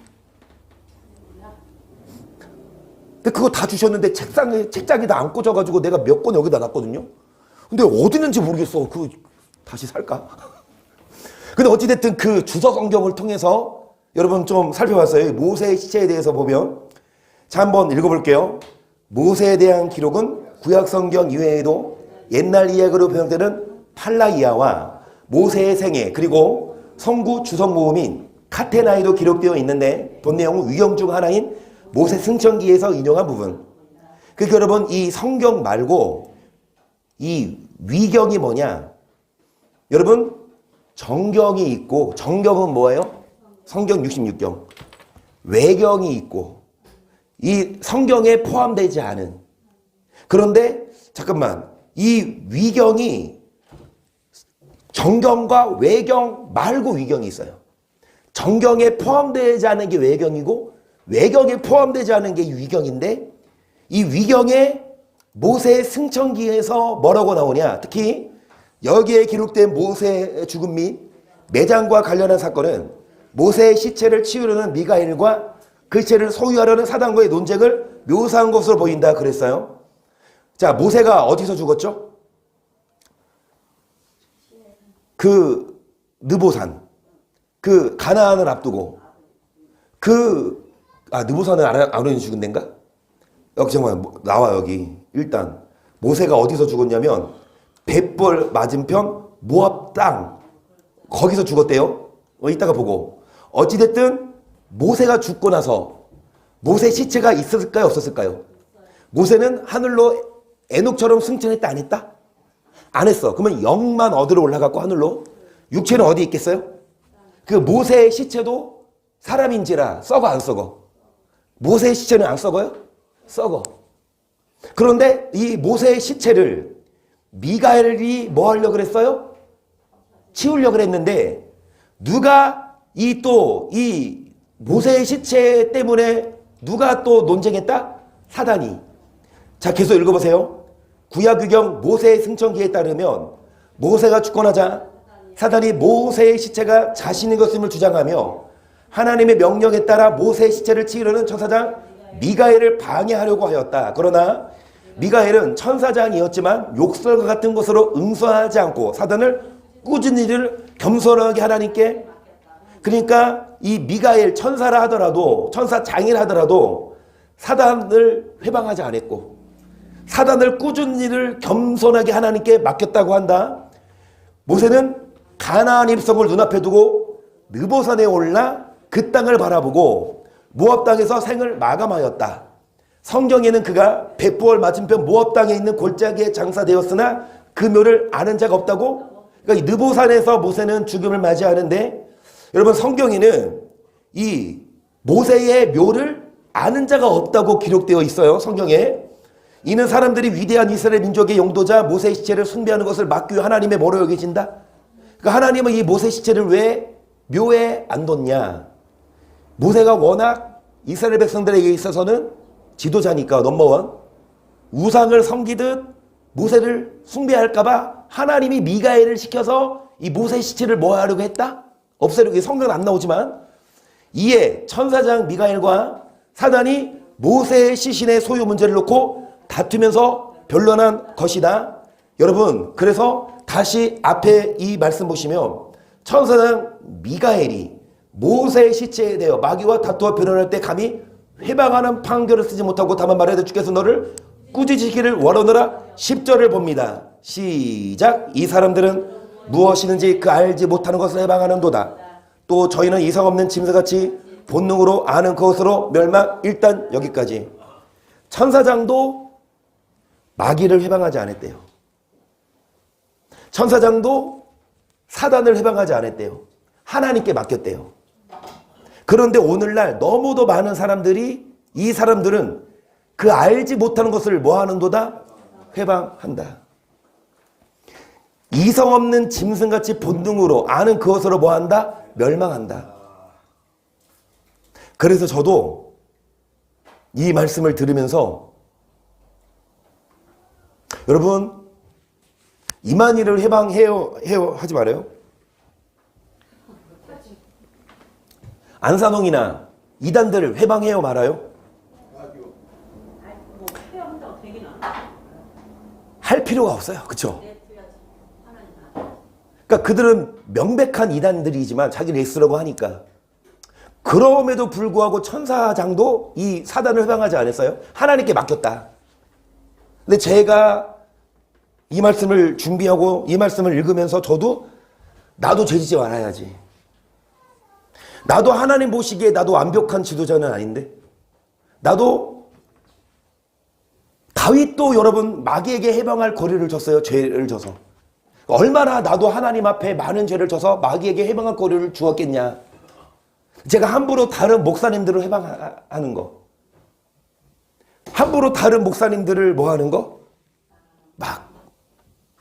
근데 그거 다 주셨는데 책장에다 안 꽂아가지고 내가 몇 권 여기다 놨거든요. 근데 어디 있는지 모르겠어. 그 다시 살까? 근데 어찌됐든 그 주석 성경을 통해서 여러분 좀 살펴봤어요. 모세의 시체에 대해서 보면. 자, 한번 읽어볼게요. 모세에 대한 기록은 구약 성경 이외에도 옛날 이야기로 변형되는 팔라이아와 모세의 생애 그리고 성구 주석 모음인 카테나에도 기록되어 있는데 본 내용은 위경 중 하나인 모세 승천기에서 인용한 부분. 그러니까 여러분 이 성경 말고 이 위경이 뭐냐? 여러분 정경이 있고 정경은 뭐예요? 성경 66경. 외경이 있고 이 성경에 포함되지 않은. 그런데 잠깐만 이 위경이 정경과 외경 말고 위경이 있어요. 정경에 포함되지 않은 게 외경이고 외경에 포함되지 않은 게 위경인데 이 위경에 모세의 승천기에서 뭐라고 나오냐. 특히 여기에 기록된 모세의 죽음 및 매장과 관련한 사건은 모세의 시체를 치우려는 미가엘과 그 시체를 소유하려는 사단과의 논쟁을 묘사한 것으로 보인다 그랬어요. 자, 모세가 어디서 죽었죠? 그 느보산, 그 가나안을 앞두고 느보산은 아론이 죽은 데인가? 여기 정말 나와 여기. 일단 모세가 어디서 죽었냐면 벳볼 맞은편 모압 땅 거기서 죽었대요. 이따가 보고. 어찌됐든 모세가 죽고 나서 모세 시체가 있었을까요? 없었을까요? 모세는 하늘로 에녹처럼 승천했다 안 했다? 안 했어. 그러면 영만 얻으러 올라갔고 하늘로. 육체는 어디 있겠어요? 그 모세의 시체도 사람인지라 썩어 안 썩어? 모세의 시체는 안 썩어요? 썩어. 그런데 이 모세의 시체를 미가엘이 뭐 하려고 그랬어요? 치우려고 그랬는데 누가 이 모세의 시체 때문에 누가 또 논쟁했다? 사단이. 자, 계속 읽어보세요. 구약유경 모세의 승천기에 따르면 모세가 죽고 나자 사단이 모세의 시체가 자신의 것임을 주장하며 하나님의 명령에 따라 모세의 시체를 치우려는 천사장 미가엘을 방해하려고 하였다. 그러나 미가엘은 천사장이었지만 욕설과 같은 것으로 응수하지 않고 사단을 꾸준히 일을 겸손하게 하나님께. 그러니까 이 미가엘 천사라 하더라도 천사장이라 하더라도 사단을 회방하지 않았고 사단을 꾸준히 일을 겸손하게 하나님께 맡겼다고 한다. 모세는 가나안 입성을 눈앞에 두고 느보산에 올라 그 땅을 바라보고 모압 땅에서 생을 마감하였다. 성경에는 그가 벳부얼 맞은편 모압 땅에 있는 골짜기에 장사되었으나 그 묘를 아는 자가 없다고. 그러니까 이 느보산에서 모세는 죽음을 맞이하는데 여러분 성경에는 이 모세의 묘를 아는 자가 없다고 기록되어 있어요. 성경에. 이는 사람들이 위대한 이스라엘 민족의 용도자 모세의 시체를 숭배하는 것을 막기 위해 하나님의 뭐로 여기신다? 그러니까 하나님은 이 모세 시체를 왜 묘에 안 뒀냐? 모세가 워낙 이스라엘 백성들에게 있어서는 지도자니까 넘버원. 우상을 섬기듯 모세를 숭배할까봐 하나님이 미가엘을 시켜서 이 모세 시체를 뭐 하려고 했다? 없애려고. 성경은 안 나오지만 이에 천사장 미가엘과 사단이 모세의 시신의 소유 문제를 놓고 다투면서 변론한 것이다. 여러분, 그래서 다시 앞에 이 말씀 보시면 천사장 미가엘이 모세의 시체에 대해 마귀와 다투어 변론할 때 감히 회방하는 판결을 쓰지 못하고 다만 말해도 주께서 너를 꾸짖으시기를 원하노라. 10절을 봅니다. 시작. 이 사람들은 무엇이든지 그 알지 못하는 것을 회방하는도다. 또 저희는 이성 없는 짐승같이 본능으로 아는 것으로 멸망. 일단 여기까지. 천사장도 마귀를 회방하지 않았대요. 천사장도 사단을 회방하지 않았대요. 하나님께 맡겼대요. 그런데 오늘날 너무도 많은 사람들이 이 사람들은 그 알지 못하는 것을 뭐 하는도다? 회방한다. 이성 없는 짐승같이 본능으로 아는 그것으로 뭐 한다? 멸망한다. 그래서 저도 이 말씀을 들으면서 여러분 이만희를 해방해요 하지 말아요. 안산홍이나 이단들을 해방해요 말아요. 필요가 없어요. 그쵸? 내 두야지. 하나님 나. 그러니까 그들은 명백한 이단들이지만 자기를 예수라고 하니까. 그럼에도 불구하고 천사장도 이 사단을 회방하지 않았어요. 하나님께 맡겼다. 근데 제가 이 말씀을 준비하고 이 말씀을 읽으면서 저도 나도 죄짓지 말아야지. 나도 하나님 보시기에 나도 완벽한 지도자는 아닌데, 나도 다윗도 여러분 마귀에게 해방할 거리를 줬어요. 죄를 져서. 얼마나 나도 하나님 앞에 많은 죄를 져서 마귀에게 해방할 거리를 주었겠냐. 제가 함부로 다른 목사님들을 해방하는 거, 함부로 다른 목사님들을 뭐 하는 거? 막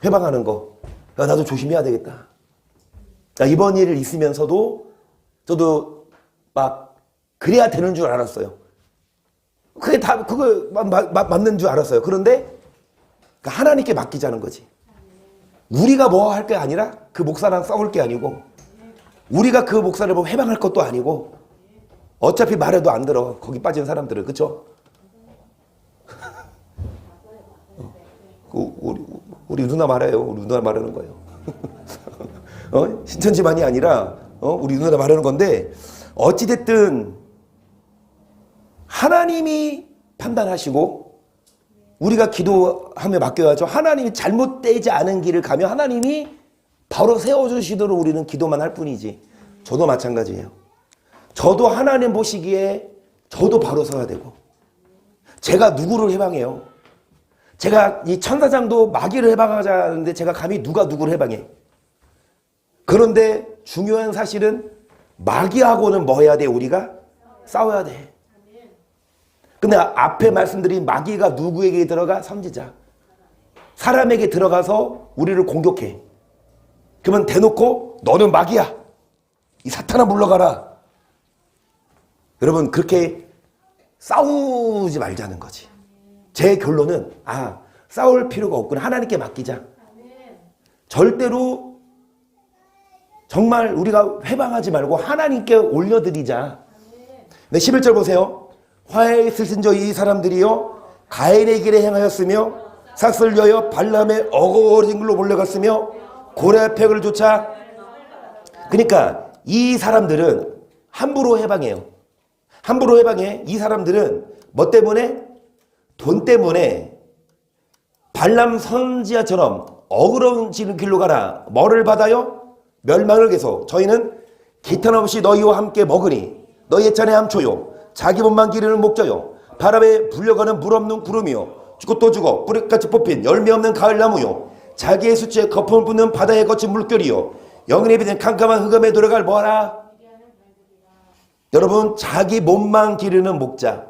해방하는 거. 야, 나도 조심해야 되겠다. 야, 이번 일 있으면서도 저도 막 그래야 되는 줄 알았어요. 그게 다 그거 맞는 줄 알았어요. 그런데 하나님께 맡기자는 거지. 우리가 뭐 할 게 아니라 그 목사랑 싸울 게 아니고, 우리가 그 목사를 뭐 해방할 것도 아니고, 어차피 말해도 안 들어. 거기 빠진 사람들은. 그쵸? 우리 누나 말해요. 우리 누나 말하는 거예요. 신천지만이 아니라 우리 누나 말하는 건데, 어찌됐든 하나님이 판단하시고 우리가 기도하며 맡겨야죠. 하나님이 잘못되지 않은 길을 가며 하나님이 바로 세워주시도록 우리는 기도만 할 뿐이지. 저도 마찬가지예요. 저도 하나님 보시기에 저도 바로 서야 되고, 제가 누구를 해방해요? 제가 이 천사장도 마귀를 해방하자는데 제가 감히 누구를 해방해? 그런데 중요한 사실은 마귀하고는 뭐 해야 돼? 우리가 싸워야 돼. 근데 앞에 말씀드린 마귀가 누구에게 들어가? 선지자. 사람에게 들어가서 우리를 공격해. 그러면 대놓고 너는 마귀야. 이 사탄아 물러가라. 여러분, 그렇게 싸우지 말자는 거지. 제 결론은 싸울 필요가 없구나. 하나님께 맡기자. 절대로 정말 우리가 회방하지 말고 하나님께 올려드리자. 네, 11절 보세요. 화에 슬신 저 이 사람들이요 가인의 길에 행하였으며 삭슬 여여 발람의 어거진 길로 몰려갔으며 고레 팩을 쫓아. 그러니까 이 사람들은 함부로 해방해요. 함부로 해방해. 이 사람들은 뭐 때문에? 돈 때문에 발람 선지자처럼 어그러지는 길로 가라. 뭐를 받아요? 멸망을 계속. 저희는 기탄 없이 너희와 함께 먹으니 너희의 잔에 함초요 자기 몸만 기르는 목자요 바람에 불려가는 물 없는 구름이요 죽고 또 죽어 뿌리같이 뽑힌 열매 없는 가을나무요 자기의 수치에 거품을 붓는 바다에 거친 물결이요 영혼에 비된 캄캄한 흑암에 들어갈 뭐하라? 여러분, 자기 몸만 기르는 목자,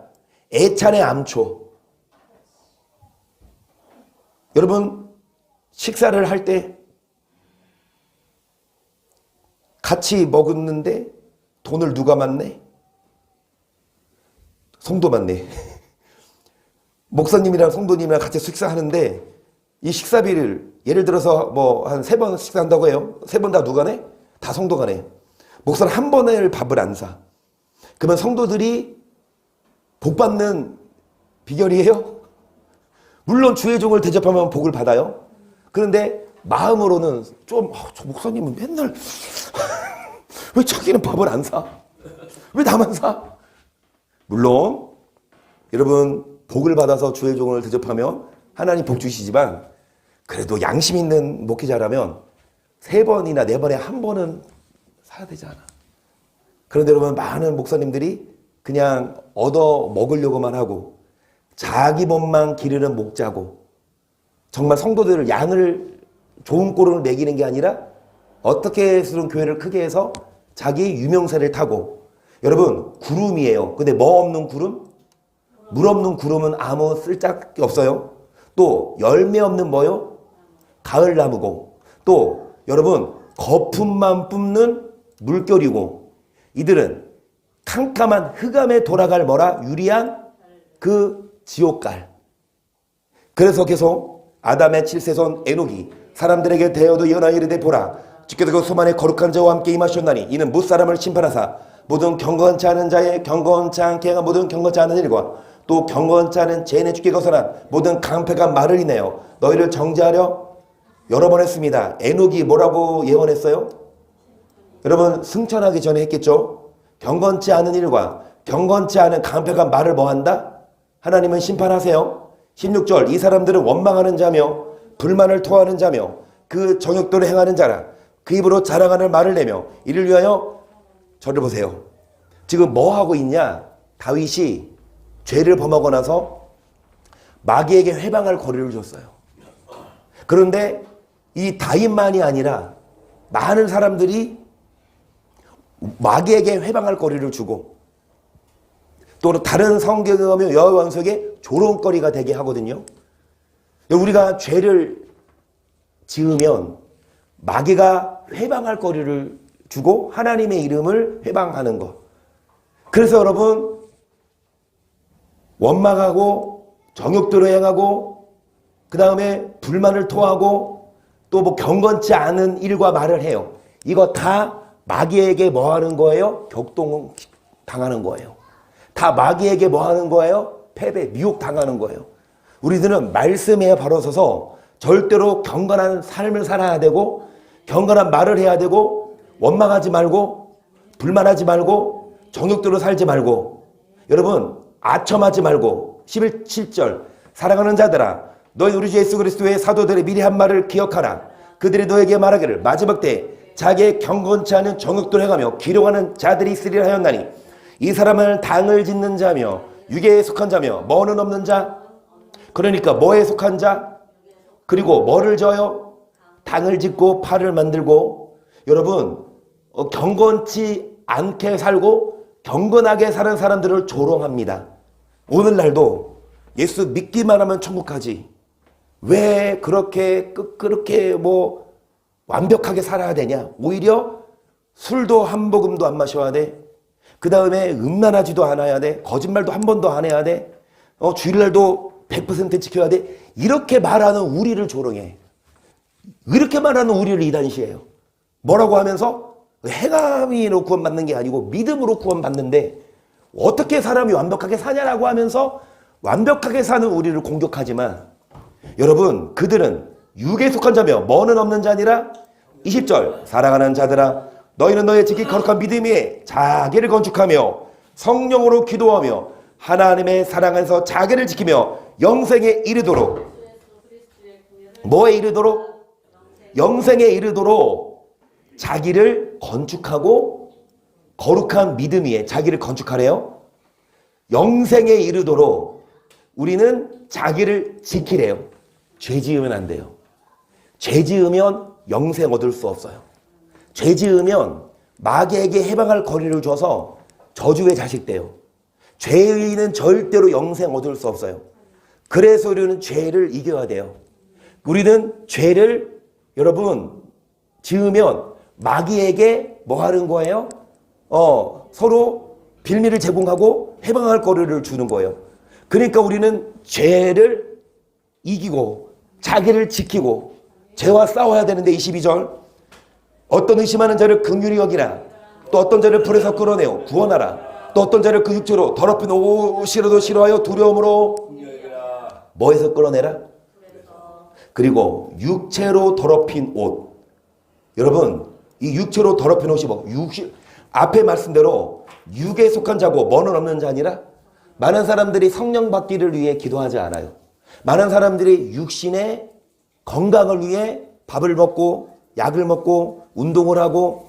애찬의 암초. 여러분, 식사를 할 때 같이 먹었는데 돈을 누가 맞네? 성도 맞네. 목사님이랑 성도님이랑 같이 식사하는데 이 식사비를 예를 들어서 뭐 한 3번 식사한다고 해요. 3번 다 누가 내? 다 성도가 내. 목사는 한 번을 밥을 안 사. 그러면 성도들이 복 받는 비결이에요? 물론 주의 종을 대접하면 복을 받아요. 그런데 마음으로는 좀 저 목사님은 맨날 왜 자기는 밥을 안 사? 왜 나만 사? 물론 여러분 복을 받아서 주의 종을 대접하면 하나님 복 주시지만 그래도 양심 있는 목회자라면 3번이나 4번에 1번은 사야 되지 않아. 그런데 여러분 많은 목사님들이 그냥 얻어 먹으려고만 하고 자기 몸만 기르는 목자고 정말 성도들을 양을 좋은 꼴을 먹이는 게 아니라 어떻게 해서든 교회를 크게 해서 자기 유명세를 타고 여러분 구름이에요. 근데 뭐 없는 구름? 물 없는 구름은 아무 쓸데기 없어요. 또 열매 없는 뭐요? 가을나무고 또 여러분 거품만 뿜는 물결이고 이들은 캄캄한 흑암에 돌아갈 뭐라? 유리한 그 지옥갈. 그래서 계속 아담의 7세손 에녹이 사람들에게 대어도 예언하 이르되 보라 주께서 그 수만의 거룩한 자와 함께 임하셨나니 이는 무사람을 심판하사 모든 경건치 않은 자의 경건치 않게 행한 모든 경건치 않은 일과 또 경건치 않은 죄인의 주께 거선한 모든 강패가 말을 이내어 너희를 정죄하려 여러 번 했습니다. 에녹이 뭐라고 예언했어요? 여러분 승천하기 전에 했겠죠? 경건치 않은 일과 경건치 않은 강패가 말을 뭐한다? 하나님은 심판하세요. 16절 이 사람들은 원망하는 자며 불만을 토하는 자며 그 정욕도를 행하는 자라 그 입으로 자랑하는 말을 내며 이를 위하여 저를 보세요. 지금 뭐 하고 있냐? 다윗이 죄를 범하고 나서 마귀에게 회방할 거리를 줬어요. 그런데 이 다윗만이 아니라 많은 사람들이 마귀에게 회방할 거리를 주고 또 다른 성경에 가면 여호와 왕석에 조롱거리가 되게 하거든요. 우리가 죄를 지으면 마귀가 회방할 거리를 주고 하나님의 이름을 회방하는 것. 그래서 여러분 원망하고 정욕대로 행하고 그 다음에 불만을 토하고 또 뭐 경건치 않은 일과 말을 해요. 이거 다 마귀에게 뭐 하는 거예요? 격동 당하는 거예요. 다 마귀에게 뭐 하는 거예요? 패배, 미혹 당하는 거예요. 우리들은 말씀에 바로 서서 절대로 경건한 삶을 살아야 되고 경건한 말을 해야 되고 원망하지 말고 불만하지 말고 정욕대로 살지 말고 여러분 아첨하지 말고 11절 사랑하는 자들아 너희 우리 주 예수 그리스도의 사도들의 미리 한 말을 기억하라. 그들이 너에게 말하기를 마지막 때 자기의 경건치 않은 정욕대로 행하며 기록하는 자들이 있으리라 하였나니 이 사람은 당을 짓는 자며 육에 속한 자며 뭐는 없는 자. 그러니까 뭐에 속한 자? 그리고 뭐를 져요? 당을 짓고 팔을 만들고 여러분 경건치 않게 살고 경건하게 사는 사람들을 조롱합니다. 오늘날도 예수 믿기만 하면 천국 가지. 왜 그렇게 뭐 완벽하게 살아야 되냐? 오히려 술도 한 모금도 안 마셔야 돼. 그 다음에 음란하지도 않아야 돼. 거짓말도 한 번도 안 해야 돼. 주일날도 100% 지켜야 돼. 이렇게 말하는 우리를 조롱해. 이렇게 말하는 우리를 이단시해요. 뭐라고 하면서 행함으로 구원받는 게 아니고 믿음으로 구원받는데 어떻게 사람이 완벽하게 사냐라고 하면서 완벽하게 사는 우리를 공격하지만 여러분 그들은 육에 속한 자며 뭐는 없는 자니라. 20절 사랑하는 자들아 너희는 너의 지키 거룩한 믿음에 자기를 건축하며 성령으로 기도하며 하나님의 사랑 안에서 자기를 지키며 영생에 이르도록 뭐에 이르도록? 영생에 이르도록 자기를 건축하고 거룩한 믿음 위에 자기를 건축하래요. 영생에 이르도록 우리는 자기를 지키래요. 죄 지으면 안 돼요. 죄 지으면 영생 얻을 수 없어요. 죄 지으면 마귀에게 해방할 거리를 줘서 저주의 자식 돼요. 죄인은 절대로 영생 얻을 수 없어요. 그래서 우리는 죄를 이겨야 돼요. 우리는 죄를 여러분 지으면 마귀에게 뭐 하는 거예요? 서로 빌미를 제공하고 해방할 거리를 주는 거예요. 그러니까 우리는 죄를 이기고 자기를 지키고 죄와 싸워야 되는데 22절 어떤 의심하는 자를 긍휼히 여기라. 또 어떤 자를 불에서 끌어내어 구원하라. 또 어떤 자를 그 육체로 더럽힌 옷이라도 싫어하여 두려움으로 뭐에서 끌어내라? 그리고 육체로 더럽힌 옷. 여러분 이 육체로 더럽힌 옷이 뭐 앞에 말씀대로 육에 속한 자고 뭐는 없는 자니라. 많은 사람들이 성령 받기를 위해 기도하지 않아요. 많은 사람들이 육신의 건강을 위해 밥을 먹고 약을 먹고 운동을 하고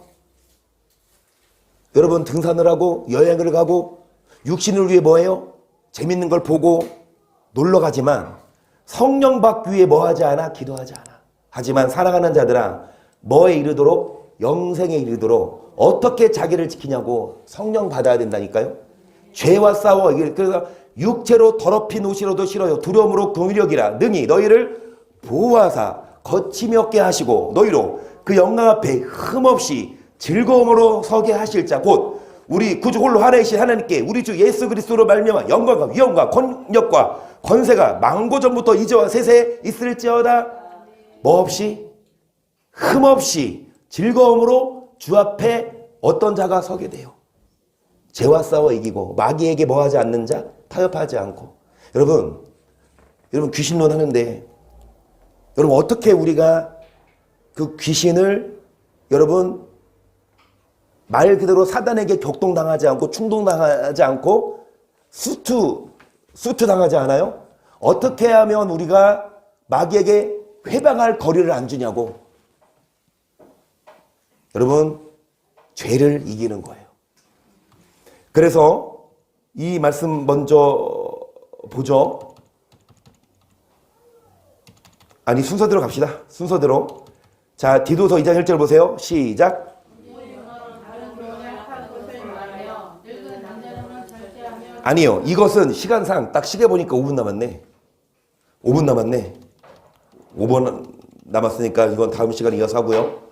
여러분 등산을 하고 여행을 가고 육신을 위해 뭐해요? 재밌는 걸 보고 놀러 가지만 성령 받기 위해 뭐하지 않아? 기도하지 않아. 하지만 사랑하는 자들아 뭐에 이르도록? 영생에 이르도록 어떻게 자기를 지키냐고 성령 받아야 된다니까요. 죄와 싸워. 그래서 육체로 더럽힌 옷이라도 싫어요. 두려움으로 긍휼력이라 능히 너희를 보호하사 거침이 없게 하시고 너희로 그 영광 앞에 흠없이 즐거움으로 서게 하실 자 곧 우리 구주 홀로 하나이신 하나님께 우리 주 예수 그리스도로 말미암아 영광과 위엄과 권력과 권세가 만고 전부터 이제와 세세에 있을지어다. 뭐 없이? 흠없이 즐거움으로 주 앞에 어떤 자가 서게 돼요. 죄와 싸워 이기고 마귀에게 뭐하지 않는 자? 타협하지 않고. 여러분 귀신론 하는데 여러분 어떻게 우리가 그 귀신을 여러분 말 그대로 사단에게 격동당하지 않고 충동당하지 않고 수투당하지 않아요? 어떻게 하면 우리가 마귀에게 회방할 거리를 안 주냐고. 여러분 죄를 이기는 거예요. 그래서 이 말씀 먼저 보죠. 아니 순서대로 갑시다. 순서대로. 자, 디도서 2장 1절 보세요. 시작. 아니요. 이것은 시간상 딱 시계 보니까 5분 남았네. 5분 남았네. 5분 남았으니까 이건 다음 시간에 이어서 하고요.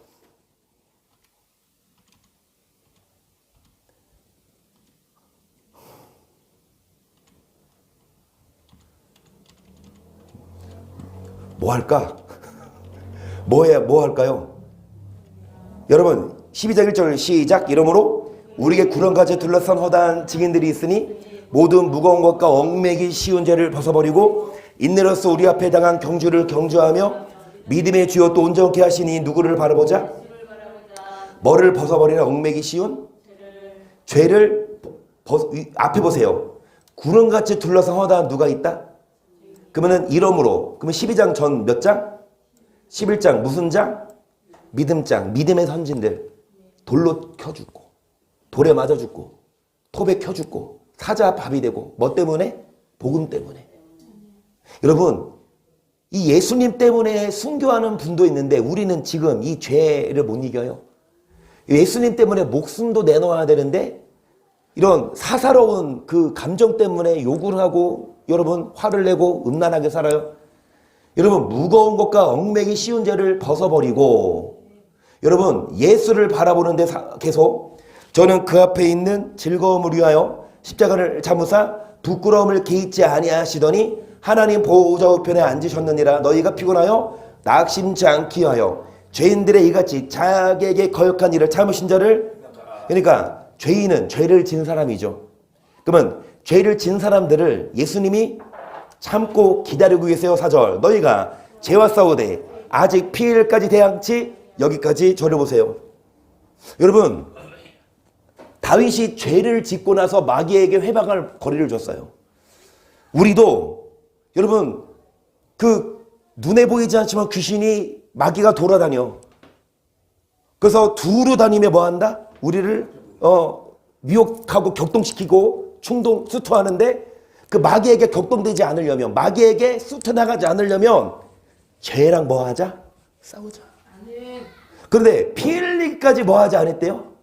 뭐 할까? 뭐 할까요? 여러분 12장 1절 시작. 이러므로 우리에게 구렁같이 둘러싼 허다한 증인들이 있으니 모든 무거운 것과 얽매기 쉬운 죄를 벗어버리고 인내로서 우리 앞에 당한 경주를 경주하며 믿음의 주여 또 온전케 하시니 누구를 바라보자? 뭐를 벗어버리나 얽매기 쉬운? 죄를 앞에 보세요. 구렁같이 둘러싼 허다한 누가 있다? 그러면은 이러므로 그러면 12장 전 몇 장? 11장 무슨 장? 믿음장. 믿음의 선진들 돌로 켜 죽고 돌에 맞아 죽고 톱에 켜 죽고 사자 밥이 되고 뭐 때문에? 복음 때문에. 여러분 이 예수님 때문에 순교하는 분도 있는데 우리는 지금 이 죄를 못 이겨요. 예수님 때문에 목숨도 내놓아야 되는데 이런 사사로운 그 감정 때문에 욕을 하고 여러분 화를 내고 음란하게 살아요. 여러분 무거운 것과 얽매기 쉬운 죄를 벗어버리고 여러분 예수를 바라보는데 계속 저는 그 앞에 있는 즐거움을 위하여 십자가를 잠으사 부끄러움을 개의치 아니하시더니 하나님 보호자 우편에 앉으셨느니라. 너희가 피곤하여 낙심치 않기 하여 죄인들의 이같이 자기에게 거역한 일을 참으신 자를. 그러니까 죄인은 죄를 진 사람이죠. 그러면 죄를 진 사람들을 예수님이 참고 기다리고 계세요. 4절 너희가 죄와 싸우되 아직 피일까지 대항치. 여기까지 저를 보세요. 여러분 다윗이 죄를 짓고 나서 마귀에게 회방할 거리를 줬어요. 우리도 여러분 그 눈에 보이지 않지만 귀신이 마귀가 돌아다녀. 그래서 두루 다니며 뭐한다? 우리를 미혹하고 격동시키고 충동 수투하는데 그 마귀에게 격동되지 않으려면 마귀에게 수투나가지 않으려면 죄랑 뭐하자? 싸우자. 그런데 피 흘리기까지 뭐하지 않았대요?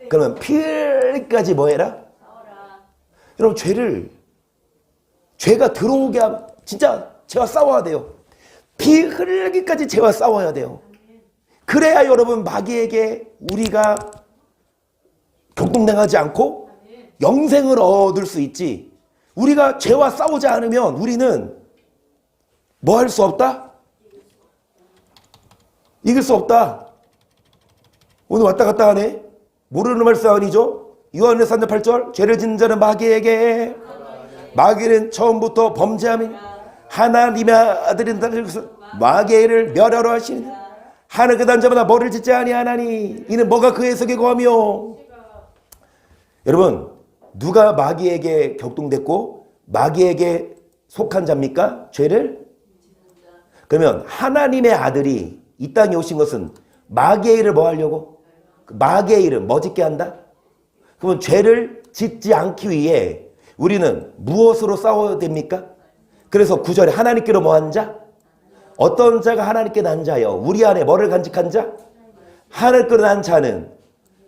그러면 피 흘리기까지 뭐해라? 여러분 죄가 들어오게 하면 진짜 죄와 싸워야 돼요. 피 흘리기까지 죄와 싸워야 돼요. 그래야 여러분 마귀에게 우리가 격동당하지 않고 영생을 얻을 수 있지. 우리가 죄와 싸우지 않으면 우리는 뭐 할 수 없다? 이길 수 없다. 오늘 왔다 갔다 하네. 모르는 말씀 아니죠? 요한의 3장 8절 죄를 짓는 자는 마귀에게 마귀는 처음부터 범죄함이 하나님의 아들인다. 마귀를 멸하러 하시는 하늘 그 단자마다 뭐를 짓지 아니하나니 이는 뭐가 그의 속에 거하며. 여러분 누가 마귀에게 격동됐고 마귀에게 속한 자입니까? 죄를? 그러면 하나님의 아들이 이 땅에 오신 것은 마귀의 일을 뭐 하려고? 마귀의 일을 뭐 짓게 한다? 그러면 죄를 짓지 않기 위해 우리는 무엇으로 싸워야 됩니까? 그래서 9절에 하나님께로 뭐 한 자? 어떤 자가 하나님께 난 자요? 우리 안에 뭐를 간직한 자? 하나님께로 난 자는.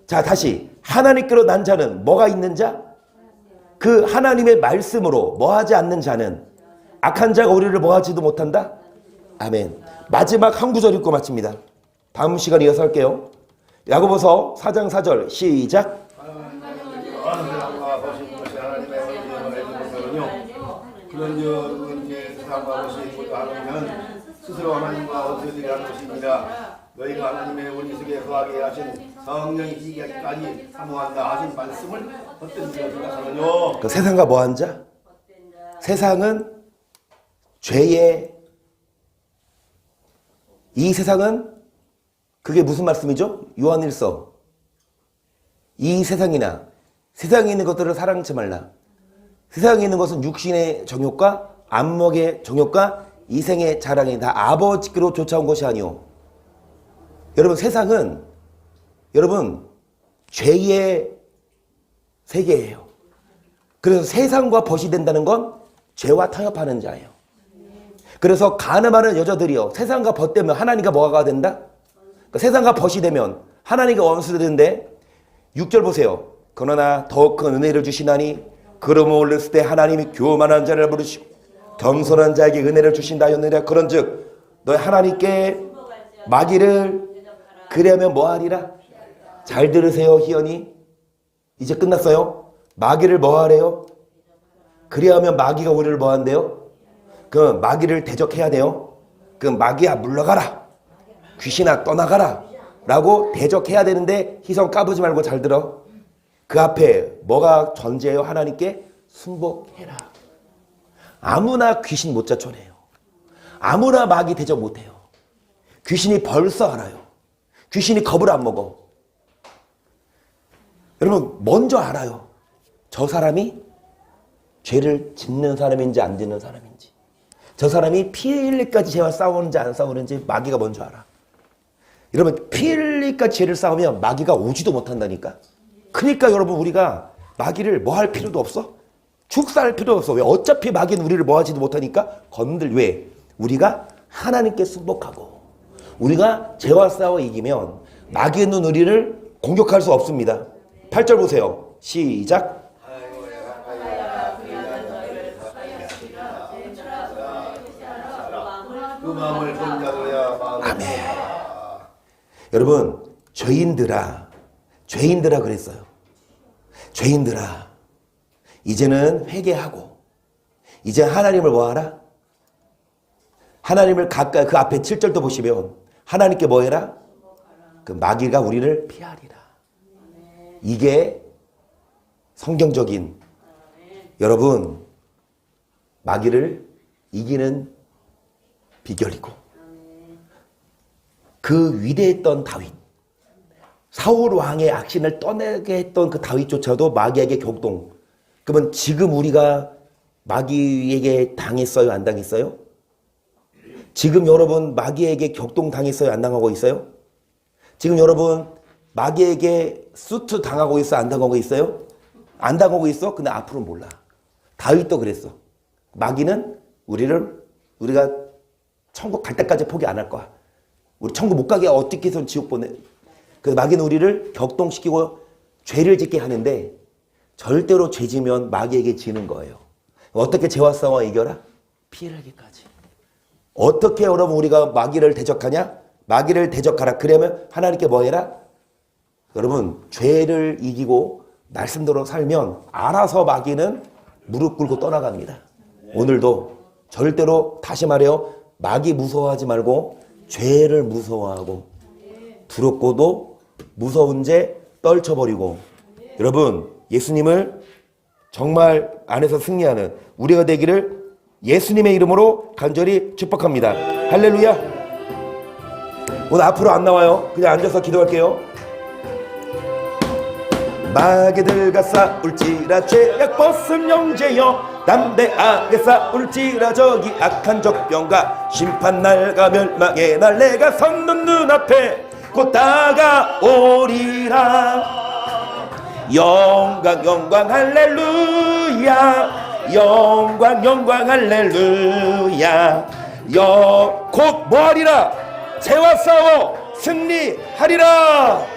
자 다시 하나님께로 난 자는 뭐가 있는 자? 그 하나님의 말씀으로 뭐 하지 않는 자는. 악한 자가 우리를 뭐 하지도 못한다? 아멘. 마지막 한 구절 읽고 마칩니다. 다음 시간에 이어서 할게요. 야고보서 4장 4절 시작. 그런즉 세상과 것이 모두 하나님은 스스로 하나님과 어떻게 하는 것입니다. 너희가 하나님의 원리 속에 거하게 하신 성령이 희귀하기까지 사모한다 하신 말씀을 어떤 지가 생각하느뇨? 그 세상과 뭐한 자? 세상은 죄의, 이 세상은 그게 무슨 말씀이죠? 요한일서. 이 세상이나 세상에 있는 것들을 사랑치 말라. 세상에 있는 것은 육신의 정욕과 안목의 정욕과 이생의 자랑이 다 아버지께로 쫓아온 것이 아니오. 여러분, 세상은 여러분 죄의 세계예요. 그래서 세상과 벗이 된다는 건 죄와 타협하는 자예요. 그래서 간음하는 여자들이요, 세상과 벗되면 하나님과 뭐가 된다? 그러니까 세상과 벗이 되면 하나님과 원수가 되는데 6절 보세요. 그러나 더 큰 은혜를 주시나니 그러므로 올렸을 때 하나님이 교만한 자를 부르시고 겸손한 자에게 은혜를 주신다 하였느니라. 그런즉 너희 하나님께 마귀를 그리하면 뭐하리라? 잘 들으세요, 희연이. 이제 끝났어요. 마귀를 뭐하래요? 그리하면 마귀가 우리를 뭐한대요? 그 마귀를 대적해야 돼요. 그 마귀야 물러가라, 귀신아 떠나가라 라고 대적해야 되는데 희성 까부지 말고 잘 들어. 그 앞에 뭐가 전제예요? 하나님께 순복해라. 아무나 귀신 못 쫓아내요. 아무나 마귀 대적 못해요. 귀신이 벌써 알아요. 귀신이 겁을 안 먹어. 여러분, 먼저 알아요. 저 사람이 죄를 짓는 사람인지 안 짓는 사람인지, 저 사람이 피 흘릴까지 죄와 싸우는지 안 싸우는지 마귀가 먼저 알아. 여러분, 피 흘릴까지 죄를 싸우면 마귀가 오지도 못한다니까. 그러니까 여러분, 우리가 마귀를 뭐 할 필요도 없어? 축사할 필요도 없어. 왜? 어차피 마귀는 우리를 뭐 하지도 못하니까 건들. 왜? 우리가 하나님께 순복하고 우리가 죄와 싸워 이기면 마귀는 우리를 공격할 수 없습니다. 8절 보세요. 시작. 그 마음을 본받아야 아멘. 여러분, 죄인들아 그랬어요. 죄인들아, 이제는 회개하고 이제 하나님을 뭐하라? 하나님을 가까이, 그 앞에 7절도 보시면 하나님께 뭐해라? 그 마귀가 우리를 피하리라. 이게 성경적인, 여러분, 마귀를 이기는 비결이고, 그 위대했던 다윗, 사울 왕의 악신을 떠내게 했던 그 다윗조차도 마귀에게 격동. 그러면 지금 우리가 마귀에게 당했어요, 안 당했어요? 지금 여러분 마귀에게 격동 당했어요, 안 당하고 있어요? 지금 여러분 마귀에게 수트 당하고 있어, 안 당하고 있어요? 안 당하고 있어? 근데 앞으로 몰라. 다윗도 그랬어. 마귀는 우리가 천국 갈 때까지 포기 안 할 거야. 우리 천국 못 가게 어떻게 해서 지옥 보내. 그래서 마귀는 우리를 격동시키고 죄를 짓게 하는데 절대로 죄 지면 마귀에게 지는 거예요. 어떻게 죄와 싸워 이겨라? 피해라기까지. 어떻게 여러분 우리가 마귀를 대적하냐? 마귀를 대적하라. 그러면 하나님께 뭐 해라? 여러분, 죄를 이기고 말씀대로 살면 알아서 마귀는 무릎 꿇고 떠나갑니다. 오늘도 절대로, 다시 말해요, 마귀 무서워하지 말고 죄를 무서워하고 두렵고도 무서운 죄 떨쳐버리고, 여러분 예수님을 정말 안에서 승리하는 우리가 되기를 예수님의 이름으로 간절히 축복합니다. 할렐루야. 오늘 앞으로 안 나와요. 그냥 앉아서 기도할게요. 마귀들과 싸울지라 죄악 벗은 영재여, 담대하게 싸울지라 저기 악한 적병과 심판날과 멸망의 날 내가 섰는 눈앞에 곧 다가오리라. 영광 영광 할렐루야, 영광 영광 할렐루야. 곧 뭐하리라? 죄와 싸워 승리하리라.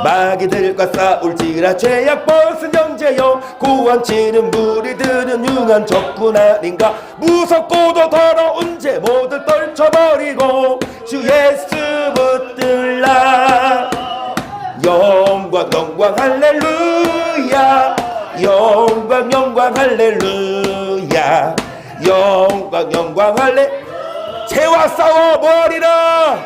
마귀들과 싸울지라 죄악 벗은 영재여, 구원치는 무리들은 융한 적군 아닌가. 무섭고도 더러운 죄 모두 떨쳐버리고 주 예수 붙들라. 영광 영광 할렐루야, 영광 영광 할렐루야, 영광 영광 할렐. 죄와 싸워 뭐하리라?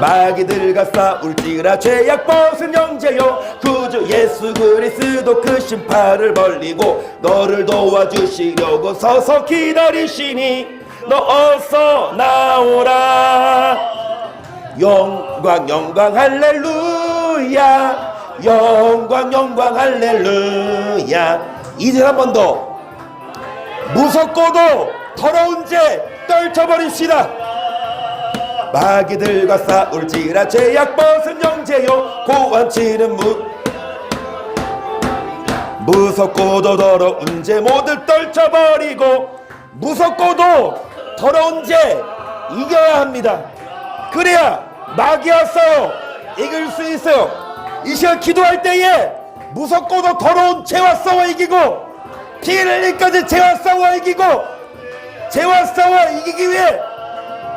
마귀들과 싸울지라 죄악 벗은 형제여 구주 예수 그리스도 그 심판을 벌리고 너를 도와주시려고 서서 기다리시니 너 어서 나오라. 영광 영광 할렐루야 영광 영광 할렐루야. 이제 한 번 더 무섭고도 더러운 죄 떨쳐버립시다. 마귀들과 싸울지라 죄악 벗은 형제여 고한치는 무섭고도 더러운 죄 모두 떨쳐버리고 무섭고도 더러운 죄 이겨야 합니다. 그래야 마귀와 싸워 이길 수 있어요. 이 시간 기도할 때에 무섭고도 더러운 죄와 싸워 이기고 피 흘릴까지 죄와 싸워 이기고 죄와 싸워 이기기 위해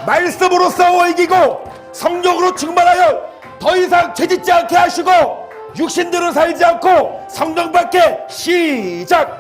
말씀으로 싸워 이기고 성령으로 충만하여 더 이상 죄짓지 않게 하시고 육신대로 살지 않고 성령 받게 시작.